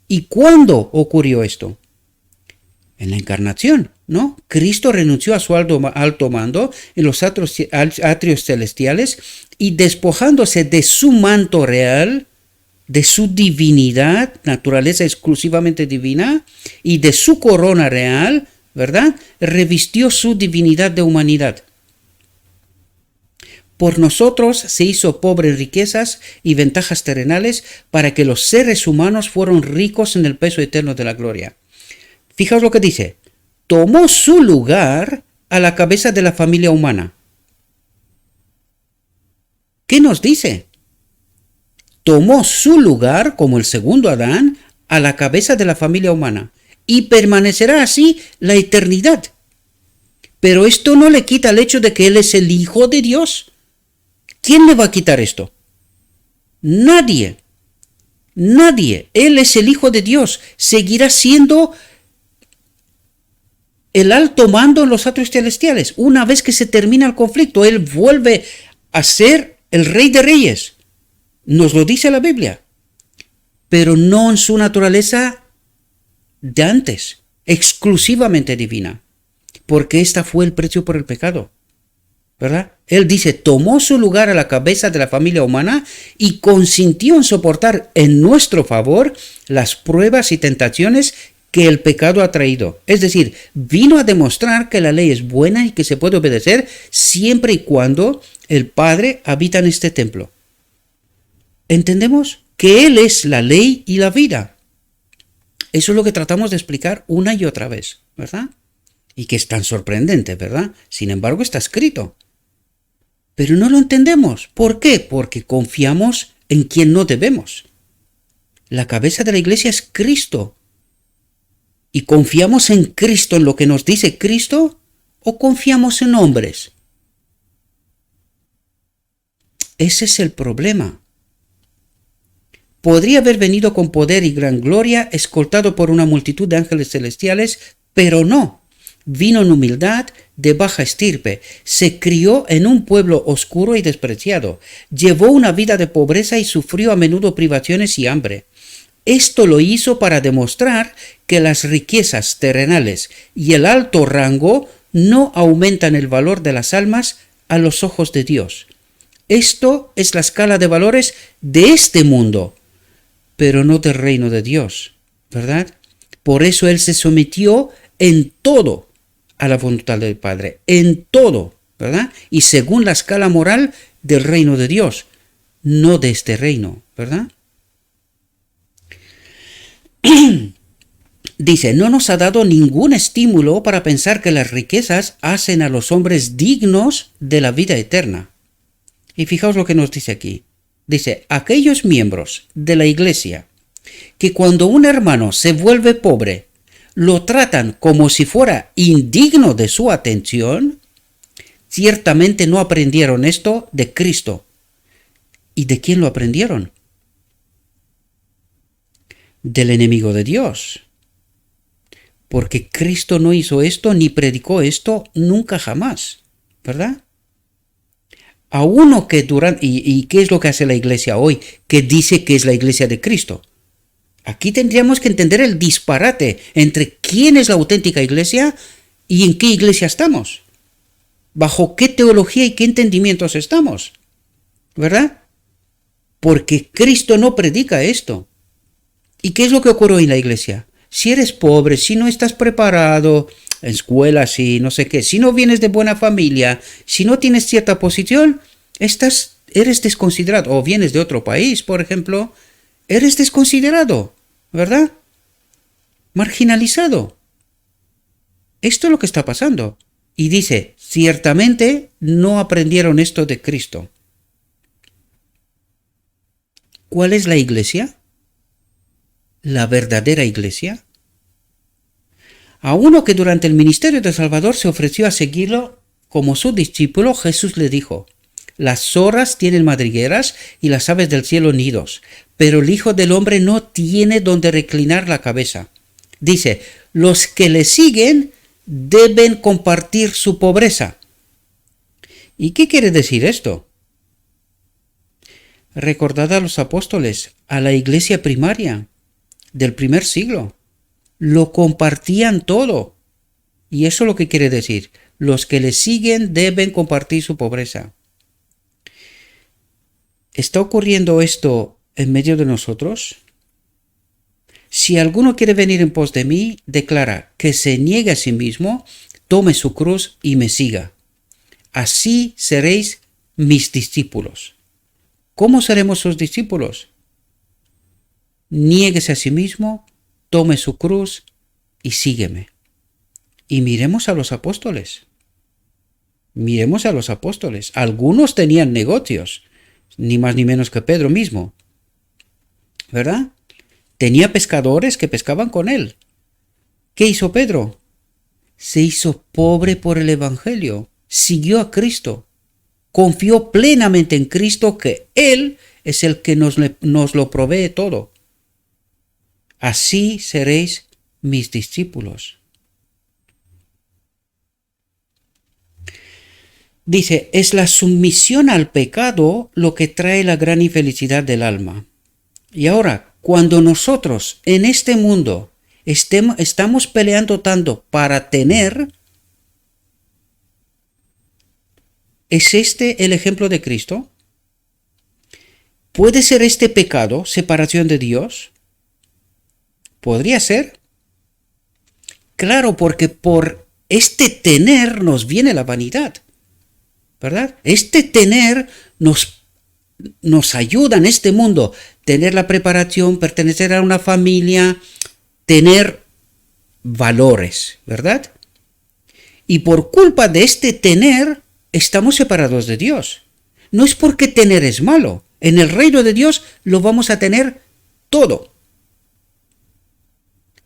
¿Y cuándo ocurrió esto? En la encarnación, ¿no? Cristo renunció a su alto mando en los atrios celestiales y despojándose de su manto real, de su divinidad, naturaleza exclusivamente divina, y de su corona real, ¿verdad? Revistió su divinidad de humanidad. Por nosotros se hizo pobre en riquezas y ventajas terrenales para que los seres humanos fueran ricos en el peso eterno de la gloria. Fijaos lo que dice. Tomó su lugar a la cabeza de la familia humana. ¿Qué nos dice? Tomó su lugar, como el segundo Adán, a la cabeza de la familia humana y permanecerá así la eternidad. Pero esto no le quita el hecho de que Él es el Hijo de Dios. ¿Quién le va a quitar esto? Nadie. Nadie. Él es el Hijo de Dios. Seguirá siendo el alto mando en los atrios celestiales. Una vez que se termina el conflicto, Él vuelve a ser el Rey de Reyes. Nos lo dice la Biblia. Pero no en su naturaleza de antes, exclusivamente divina. Porque esta fue el precio por el pecado. ¿Verdad? Él dice, tomó su lugar a la cabeza de la familia humana y consintió en soportar en nuestro favor las pruebas y tentaciones que el pecado ha traído. Es decir, vino a demostrar que la ley es buena y que se puede obedecer siempre y cuando el Padre habita en este templo. ¿Entendemos? Que Él es la ley y la vida. Eso es lo que tratamos de explicar una y otra vez, ¿verdad? Y que es tan sorprendente, ¿verdad? Sin embargo, está escrito. Pero no lo entendemos. ¿Por qué? Porque confiamos en quien no debemos. La cabeza de la iglesia es Cristo. ¿Y confiamos en Cristo, en lo que nos dice Cristo? ¿O confiamos en hombres? Ese es el problema. Podría haber venido con poder y gran gloria, escoltado por una multitud de ángeles celestiales, pero no. Vino en humildad, de baja estirpe, se crió en un pueblo oscuro y despreciado, llevó una vida de pobreza y sufrió a menudo privaciones y hambre. Esto lo hizo para demostrar que las riquezas terrenales y el alto rango no aumentan el valor de las almas a los ojos de Dios. Esto es la escala de valores de este mundo, pero no del reino de Dios, ¿verdad? Por eso Él se sometió en todo a la voluntad del Padre, en todo, ¿verdad? Y según la escala moral del reino de Dios, no de este reino, ¿verdad? Dice, no nos ha dado ningún estímulo para pensar que las riquezas hacen a los hombres dignos de la vida eterna. Y fijaos lo que nos dice aquí. Dice, aquellos miembros de la iglesia que cuando un hermano se vuelve pobre, lo tratan como si fuera indigno de su atención, ciertamente no aprendieron esto de Cristo. ¿Y de quién lo aprendieron? Del enemigo de Dios. Porque Cristo no hizo esto ni predicó esto nunca jamás, ¿verdad? A uno que ¿y qué es lo que hace la iglesia hoy? Que dice que es la iglesia de Cristo. Aquí tendríamos que entender el disparate entre quién es la auténtica iglesia y en qué iglesia estamos. Bajo qué teología y qué entendimientos estamos, ¿verdad? Porque Cristo no predica esto. ¿Y qué es lo que ocurre en la iglesia? Si eres pobre, si no estás preparado, en escuela, si no sé qué, si no vienes de buena familia, si no tienes cierta posición, eres desconsiderado. O vienes de otro país, por ejemplo, eres desconsiderado, ¿verdad? Marginalizado. Esto es lo que está pasando. Y dice, ciertamente no aprendieron esto de Cristo. ¿Cuál es la iglesia? La verdadera iglesia. A uno que durante el ministerio de Salvador se ofreció a seguirlo como su discípulo, Jesús le dijo, las zorras tienen madrigueras y las aves del cielo nidos, pero el Hijo del Hombre no tiene donde reclinar la cabeza. Dice, los que le siguen deben compartir su pobreza. ¿Y qué quiere decir esto? Recordad a los apóstoles, a la iglesia primaria del primer siglo. Lo compartían todo. Y eso es lo que quiere decir. Los que le siguen deben compartir su pobreza. ¿Está ocurriendo esto en medio de nosotros? Si alguno quiere venir en pos de mí, declara que se niegue a sí mismo, tome su cruz y me siga. Así seréis mis discípulos. ¿Cómo seremos sus discípulos? Niéguese a sí mismo, tome su cruz y sígueme. Y miremos a los apóstoles. Miremos a los apóstoles. Algunos tenían negocios, ni más ni menos que Pedro mismo, ¿verdad? Tenía pescadores que pescaban con él. ¿Qué hizo Pedro? Se hizo pobre por el Evangelio. Siguió a Cristo. Confió plenamente en Cristo, que Él es el que nos lo provee todo. Así seréis mis discípulos. Dice, es la sumisión al pecado lo que trae la gran infelicidad del alma. Y ahora, cuando nosotros en este mundo estamos peleando tanto para tener, ¿es este el ejemplo de Cristo? ¿Puede ser este pecado, separación de Dios? ¿Podría ser? Claro, porque por este tener nos viene la vanidad, ¿verdad? Este tener nos ayuda en este mundo, tener la preparación, pertenecer a una familia, tener valores, ¿verdad? Y por culpa de este tener, estamos separados de Dios. No es porque tener es malo. En el reino de Dios lo vamos a tener todo,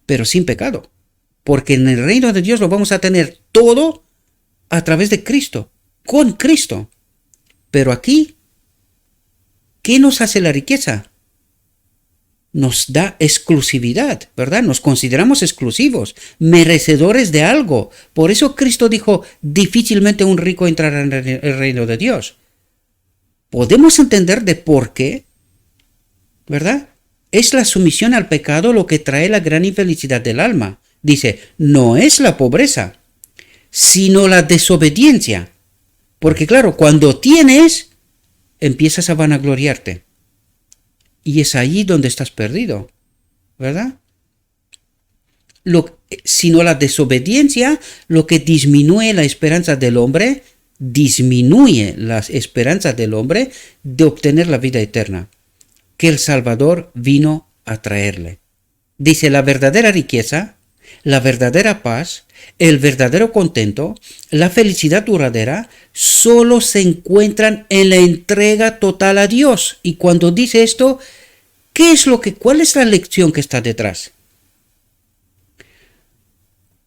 pero sin pecado. Porque en el reino de Dios lo vamos a tener todo a través de Cristo, con Cristo. Pero aquí, ¿qué nos hace la riqueza? Nos da exclusividad, ¿verdad? Nos consideramos exclusivos, merecedores de algo. Por eso Cristo dijo, difícilmente un rico entrará en el reino de Dios. Podemos entender de por qué, ¿verdad? Es la sumisión al pecado lo que trae la gran infelicidad del alma. Dice, no es la pobreza, sino la desobediencia. Porque claro, cuando tienes, empiezas a vanagloriarte. Y es ahí donde estás perdido, ¿verdad? Sino la desobediencia, lo que disminuye la esperanza del hombre, disminuye las esperanzas del hombre de obtener la vida eterna, que el Salvador vino a traerle. Dice, la verdadera riqueza, la verdadera paz, el verdadero contento, la felicidad duradera, solo se encuentran en la entrega total a Dios. Y cuando dice esto, ¿Cuál es la lección que está detrás?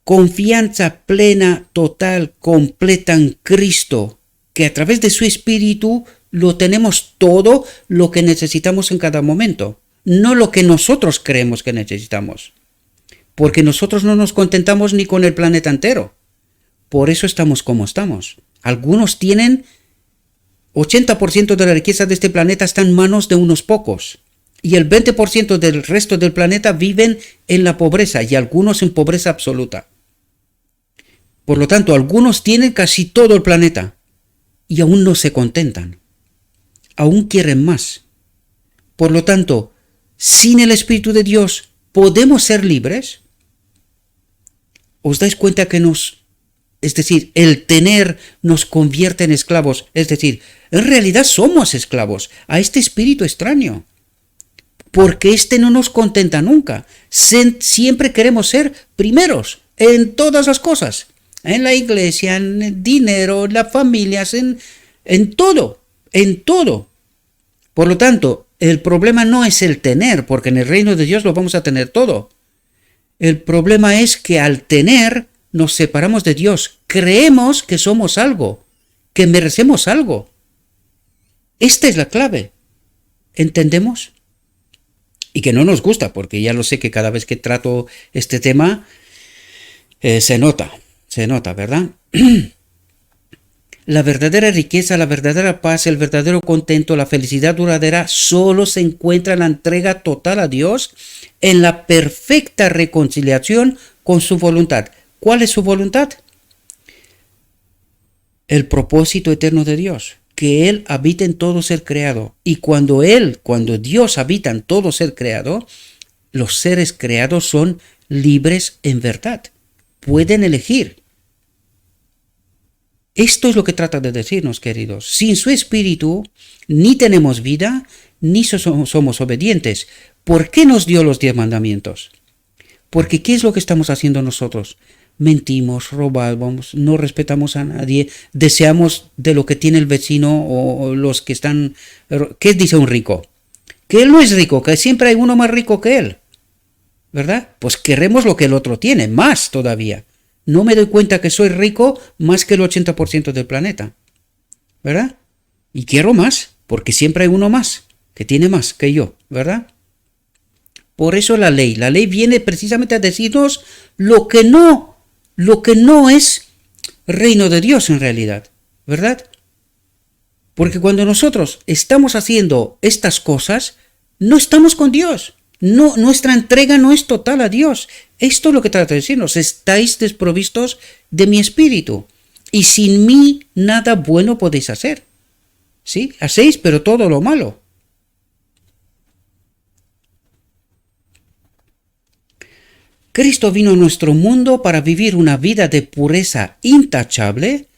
Confianza plena, total, completa en Cristo, que a través de su Espíritu lo tenemos todo lo que necesitamos en cada momento, no lo que nosotros creemos que necesitamos, porque nosotros no nos contentamos ni con el planeta entero, por eso estamos como estamos. Algunos tienen 80% de la riqueza de este planeta está en manos de unos pocos, y el 20% del resto del planeta viven en la pobreza, y algunos en pobreza absoluta. Por lo tanto, algunos tienen casi todo el planeta y aún no se contentan. Aún quieren más. Por lo tanto, sin el Espíritu de Dios, ¿podemos ser libres? ¿Os dais cuenta que el tener nos convierte en esclavos? Es decir, en realidad somos esclavos a este espíritu extraño. Porque este no nos contenta nunca. Siempre queremos ser primeros en todas las cosas. En la iglesia, en el dinero, en las familias, en todo. Por lo tanto, el problema no es el tener, porque en el reino de Dios lo vamos a tener todo. El problema es que al tener nos separamos de Dios. Creemos que somos algo, que merecemos algo. Esta es la clave. ¿Entendemos? Y que no nos gusta, porque ya lo sé que cada vez que trato este tema se nota, ¿verdad? La verdadera riqueza, la verdadera paz, el verdadero contento, la felicidad duradera solo se encuentra en la entrega total a Dios, en la perfecta reconciliación con su voluntad. ¿Cuál es su voluntad? El propósito eterno de Dios, que Él habita en todo ser creado. Y cuando Dios habita en todo ser creado, los seres creados son libres en verdad. Pueden elegir. Esto es lo que trata de decirnos, queridos. Sin su Espíritu, ni tenemos vida, ni somos obedientes. ¿Por qué nos dio los 10 mandamientos? Porque ¿qué es lo que estamos haciendo nosotros? Mentimos, robamos, no respetamos a nadie, deseamos de lo que tiene el vecino o los que están... ¿Qué dice un rico? Que él no es rico, que siempre hay uno más rico que él. ¿Verdad? Pues queremos lo que el otro tiene, más todavía. No me doy cuenta que soy rico más que el 80% del planeta. ¿Verdad? Y quiero más, porque siempre hay uno más, que tiene más que yo, ¿verdad? Por eso la ley viene precisamente a decirnos lo que no es reino de Dios en realidad, ¿verdad? Porque cuando nosotros estamos haciendo estas cosas, no estamos con Dios. No, nuestra entrega no es total a Dios. Esto es lo que trata de decirnos. Estáis desprovistos de mi espíritu. Y sin mí nada bueno podéis hacer. ¿Sí? Hacéis, pero todo lo malo. Cristo vino a nuestro mundo para vivir una vida de pureza intachable,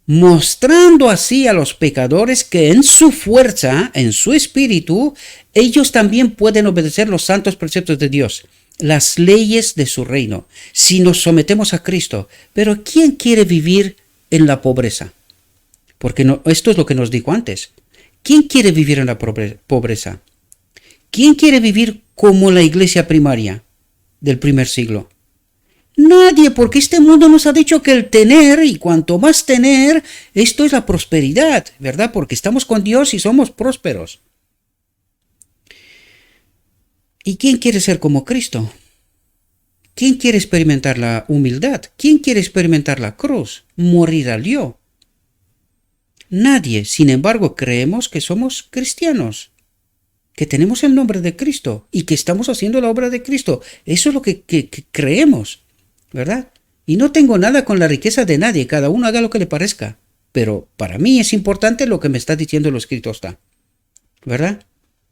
mostrando así a los pecadores que en su fuerza, en su espíritu, ellos también pueden obedecer los santos preceptos de Dios, las leyes de su reino, si nos sometemos a Cristo. Pero ¿quién quiere vivir en la pobreza? Porque esto es lo que nos dijo antes. ¿Quién quiere vivir en la pobreza? ¿Quién quiere vivir como la iglesia primaria del primer siglo? Nadie, porque este mundo nos ha dicho que el tener, y cuanto más tener, esto es la prosperidad, ¿verdad? Porque estamos con Dios y somos prósperos. ¿Y quién quiere ser como Cristo? ¿Quién quiere experimentar la humildad? ¿Quién quiere experimentar la cruz? Morir al yo. Nadie. Sin embargo, creemos que somos cristianos, que tenemos el nombre de Cristo y que estamos haciendo la obra de Cristo. Eso es lo que creemos, ¿verdad? Y no tengo nada con la riqueza de nadie, cada uno haga lo que le parezca. Pero para mí es importante lo que me está diciendo lo escrito está, ¿verdad?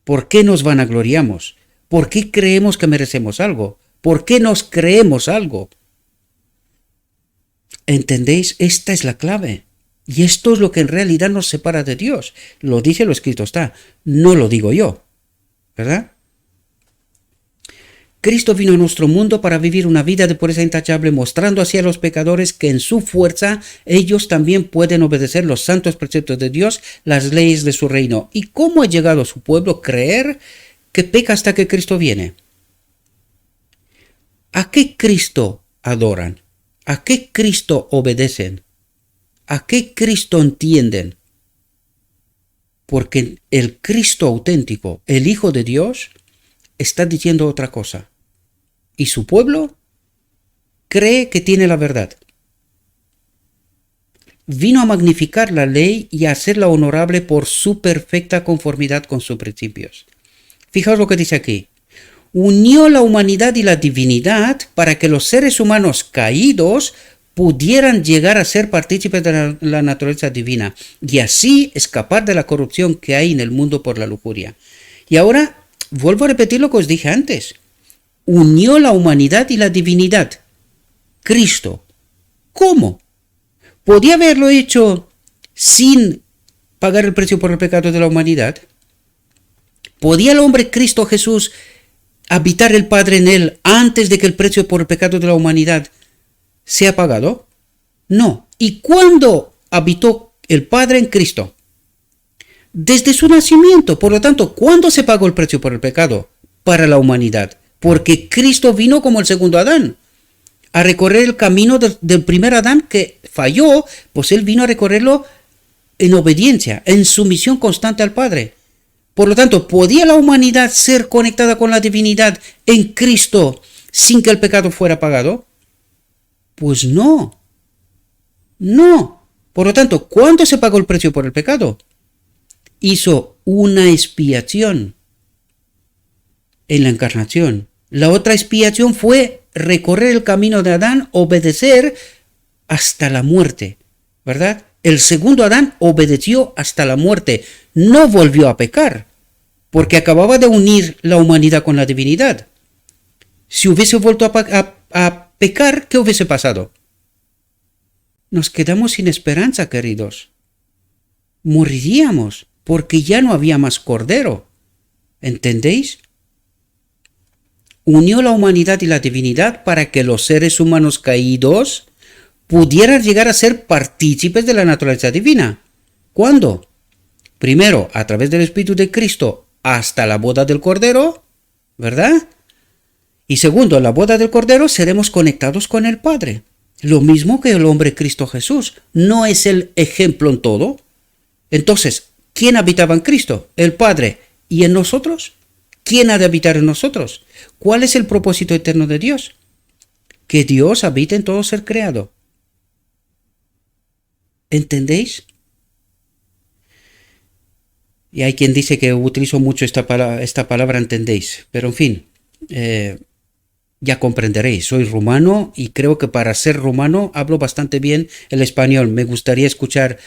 ¿Por qué nos vanagloriamos? ¿Por qué creemos que merecemos algo? ¿Por qué nos creemos algo? ¿Entendéis? Esta es la clave. Y esto es lo que en realidad nos separa de Dios. Lo dice lo escrito está, no lo digo yo, ¿verdad? Cristo vino a nuestro mundo para vivir una vida de pureza intachable, mostrando así a los pecadores que en su fuerza ellos también pueden obedecer los santos preceptos de Dios, las leyes de su reino. ¿Y cómo ha llegado a su pueblo creer que peca hasta que Cristo viene. ¿A qué Cristo adoran? ¿A qué Cristo obedecen? ¿A qué Cristo entienden? Porque el Cristo auténtico, el Hijo de Dios, está diciendo otra cosa. Y su pueblo cree que tiene la verdad. Vino a magnificar la ley y a hacerla honorable por su perfecta conformidad con sus principios. Fijaos lo que dice aquí. Unió la humanidad y la divinidad para que los seres humanos caídos pudieran llegar a ser partícipes de la naturaleza divina y así escapar de la corrupción que hay en el mundo por la lujuria. Y ahora vuelvo a repetir lo que os dije antes. Unió la humanidad y la divinidad. Cristo. ¿Cómo? ¿Podía haberlo hecho sin pagar el precio por el pecado de la humanidad? ¿Podía el hombre Cristo Jesús habitar el Padre en él antes de que el precio por el pecado de la humanidad sea pagado? No. ¿Y cuándo habitó el Padre en Cristo? Desde su nacimiento. Por lo tanto, ¿cuándo se pagó el precio por el pecado para la humanidad? Porque Cristo vino como el segundo Adán, a recorrer el camino del primer Adán que falló, pues él vino a recorrerlo en obediencia, en sumisión constante al Padre. Por lo tanto, ¿podía la humanidad ser conectada con la divinidad en Cristo sin que el pecado fuera pagado? Pues no. No. Por lo tanto, ¿cuándo se pagó el precio por el pecado? Hizo una expiación en la encarnación. La otra expiación fue recorrer el camino de Adán, obedecer hasta la muerte, ¿verdad? El segundo Adán obedeció hasta la muerte, no volvió a pecar, porque acababa de unir la humanidad con la divinidad. Si hubiese vuelto a pecar, ¿qué hubiese pasado? Nos quedamos sin esperanza, queridos. Moriríamos, porque ya no había más cordero. ¿Entendéis? Unió la humanidad y la divinidad para que los seres humanos caídos pudieran llegar a ser partícipes de la naturaleza divina. ¿Cuándo? Primero, a través del Espíritu de Cristo hasta la boda del Cordero, ¿verdad? Y segundo, en la boda del Cordero seremos conectados con el Padre. Lo mismo que el hombre Cristo Jesús. ¿No es el ejemplo en todo? Entonces, ¿quién habitaba en Cristo? El Padre. ¿Y en nosotros? ¿Quién ha de habitar en nosotros? ¿Cuál es el propósito eterno de Dios? Que Dios habite en todo ser creado. ¿Entendéis? Y hay quien dice que utilizo mucho esta palabra entendéis, pero en fin, ya comprenderéis. Soy rumano y creo que para ser rumano hablo bastante bien el español. Me gustaría escuchar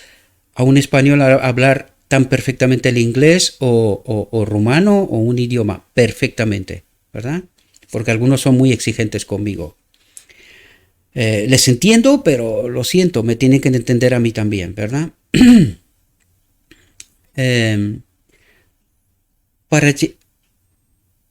a un español hablar tan perfectamente el inglés o rumano o un idioma perfectamente, ¿verdad? Porque algunos son muy exigentes conmigo. Les entiendo, pero lo siento, me tienen que entender a mí también, ¿verdad?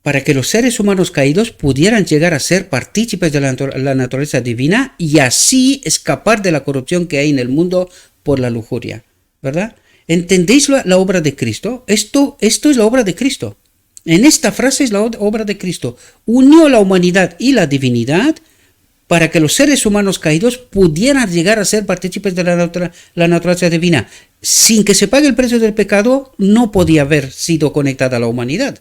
Para que los seres humanos caídos pudieran llegar a ser partícipes de la naturaleza divina y así escapar de la corrupción que hay en el mundo por la lujuria, ¿verdad? ¿Entendéis la obra de Cristo? Esto es la obra de Cristo. En esta frase es la obra de Cristo. Unió la humanidad y la divinidad para que los seres humanos caídos pudieran llegar a ser partícipes de la naturaleza divina. Sin que se pague el precio del pecado, no podía haber sido conectada a la humanidad.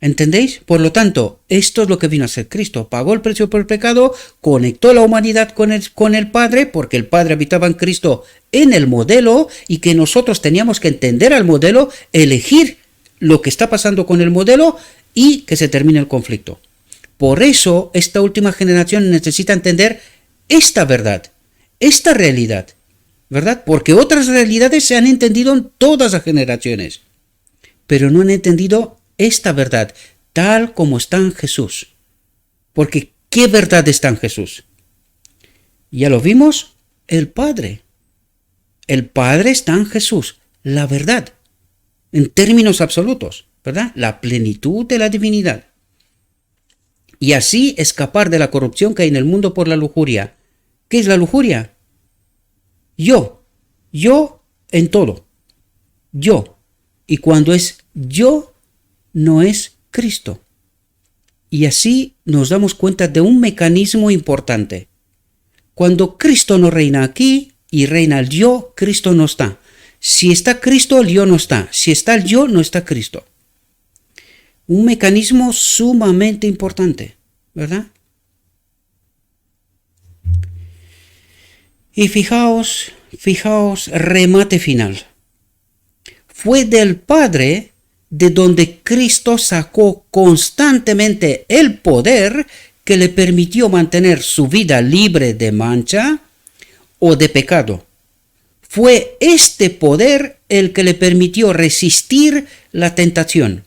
¿Entendéis? Por lo tanto, esto es lo que vino a ser Cristo. Pagó el precio por el pecado, conectó la humanidad con el Padre, porque el Padre habitaba en Cristo en el modelo, y que nosotros teníamos que entender al modelo, elegir lo que está pasando con el modelo y que se termine el conflicto. Por eso, esta última generación necesita entender esta verdad, esta realidad, ¿verdad? Porque otras realidades se han entendido en todas las generaciones, pero no han entendido esta verdad, tal como está en Jesús. Porque, ¿qué verdad está en Jesús? Ya lo vimos, el Padre. El Padre está en Jesús, la verdad, en términos absolutos, ¿verdad? La plenitud de la divinidad. Y así escapar de la corrupción que hay en el mundo por la lujuria. ¿Qué es la lujuria? Yo en todo. Yo. Y cuando es yo, no es Cristo. Y así nos damos cuenta de un mecanismo importante. Cuando Cristo no reina aquí y reina el yo, Cristo no está. Si está Cristo, el yo no está. Si está el yo, no está Cristo. Un mecanismo sumamente importante, ¿verdad? Y fijaos, remate final. Fue del Padre de donde Cristo sacó constantemente el poder que le permitió mantener su vida libre de mancha o de pecado. Fue este poder el que le permitió resistir la tentación.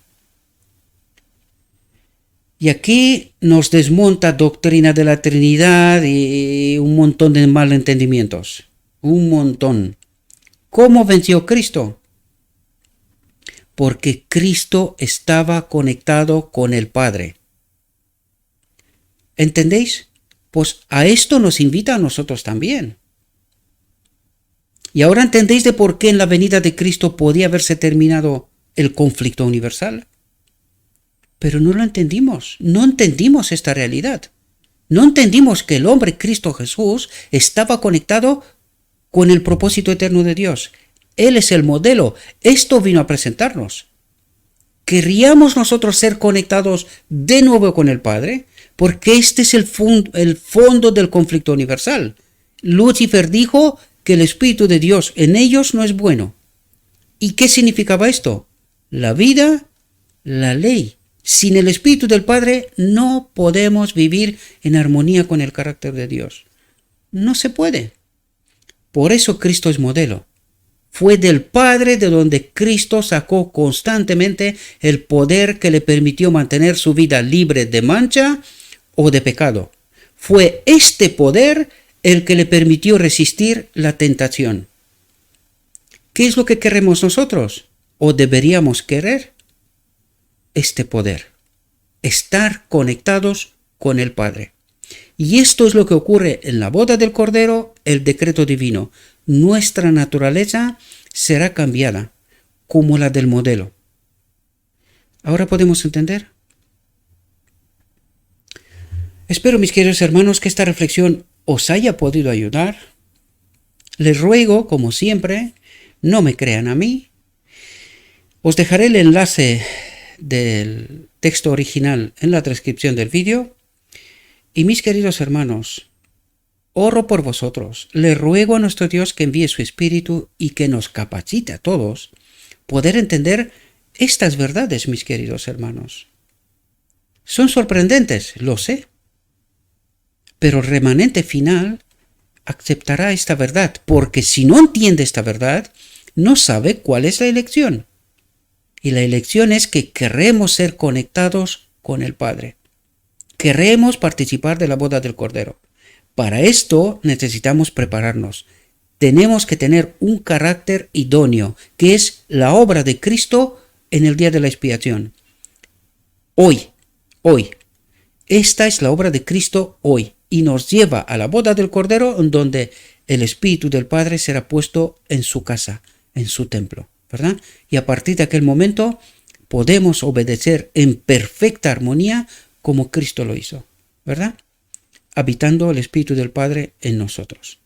Y aquí nos desmonta doctrina de la Trinidad y un montón de malentendimientos. Un montón. ¿Cómo venció Cristo? Porque Cristo estaba conectado con el Padre. ¿Entendéis? Pues a esto nos invita a nosotros también. Y ahora entendéis de por qué en la venida de Cristo podía haberse terminado el conflicto universal. Pero no lo entendimos, no entendimos esta realidad. No entendimos que el hombre Cristo Jesús estaba conectado con el propósito eterno de Dios. Él es el modelo, esto vino a presentarnos. ¿Querríamos nosotros ser conectados de nuevo con el Padre? Porque este es el fondo del conflicto universal. Lucifer dijo que el Espíritu de Dios en ellos no es bueno. ¿Y qué significaba esto? La vida, la ley. Sin el Espíritu del Padre no podemos vivir en armonía con el carácter de Dios. No se puede. Por eso Cristo es modelo. Fue del Padre de donde Cristo sacó constantemente el poder que le permitió mantener su vida libre de mancha o de pecado. Fue este poder el que le permitió resistir la tentación. ¿Qué es lo que queremos nosotros? ¿O deberíamos querer? Este poder, estar conectados con el Padre. Y esto es lo que ocurre en la boda del Cordero, el decreto divino. Nuestra naturaleza será cambiada, como la del modelo. ¿Ahora podemos entender? Espero, mis queridos hermanos, que esta reflexión os haya podido ayudar. Les ruego, como siempre, no me crean a mí. Os dejaré el enlace del texto original en la descripción del vídeo. Y mis queridos hermanos, oro por vosotros, le ruego a nuestro Dios que envíe su Espíritu y que nos capacite a todos poder entender estas verdades, mis queridos hermanos. Son sorprendentes, lo sé, pero el remanente final aceptará esta verdad, porque si no entiende esta verdad, no sabe cuál es la elección. Y la elección es que queremos ser conectados con el Padre. Queremos participar de la boda del Cordero. Para esto necesitamos prepararnos. Tenemos que tener un carácter idóneo, que es la obra de Cristo en el día de la expiación. Hoy. Esta es la obra de Cristo hoy y nos lleva a la boda del Cordero, donde el Espíritu del Padre será puesto en su casa, en su templo. ¿Verdad? Y a partir de aquel momento podemos obedecer en perfecta armonía como Cristo lo hizo, ¿verdad? Habitando el Espíritu del Padre en nosotros.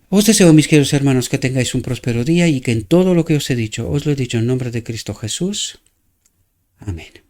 Os deseo, mis queridos hermanos, que tengáis un próspero día y que en todo lo que os he dicho, os lo he dicho en nombre de Cristo Jesús. Amén.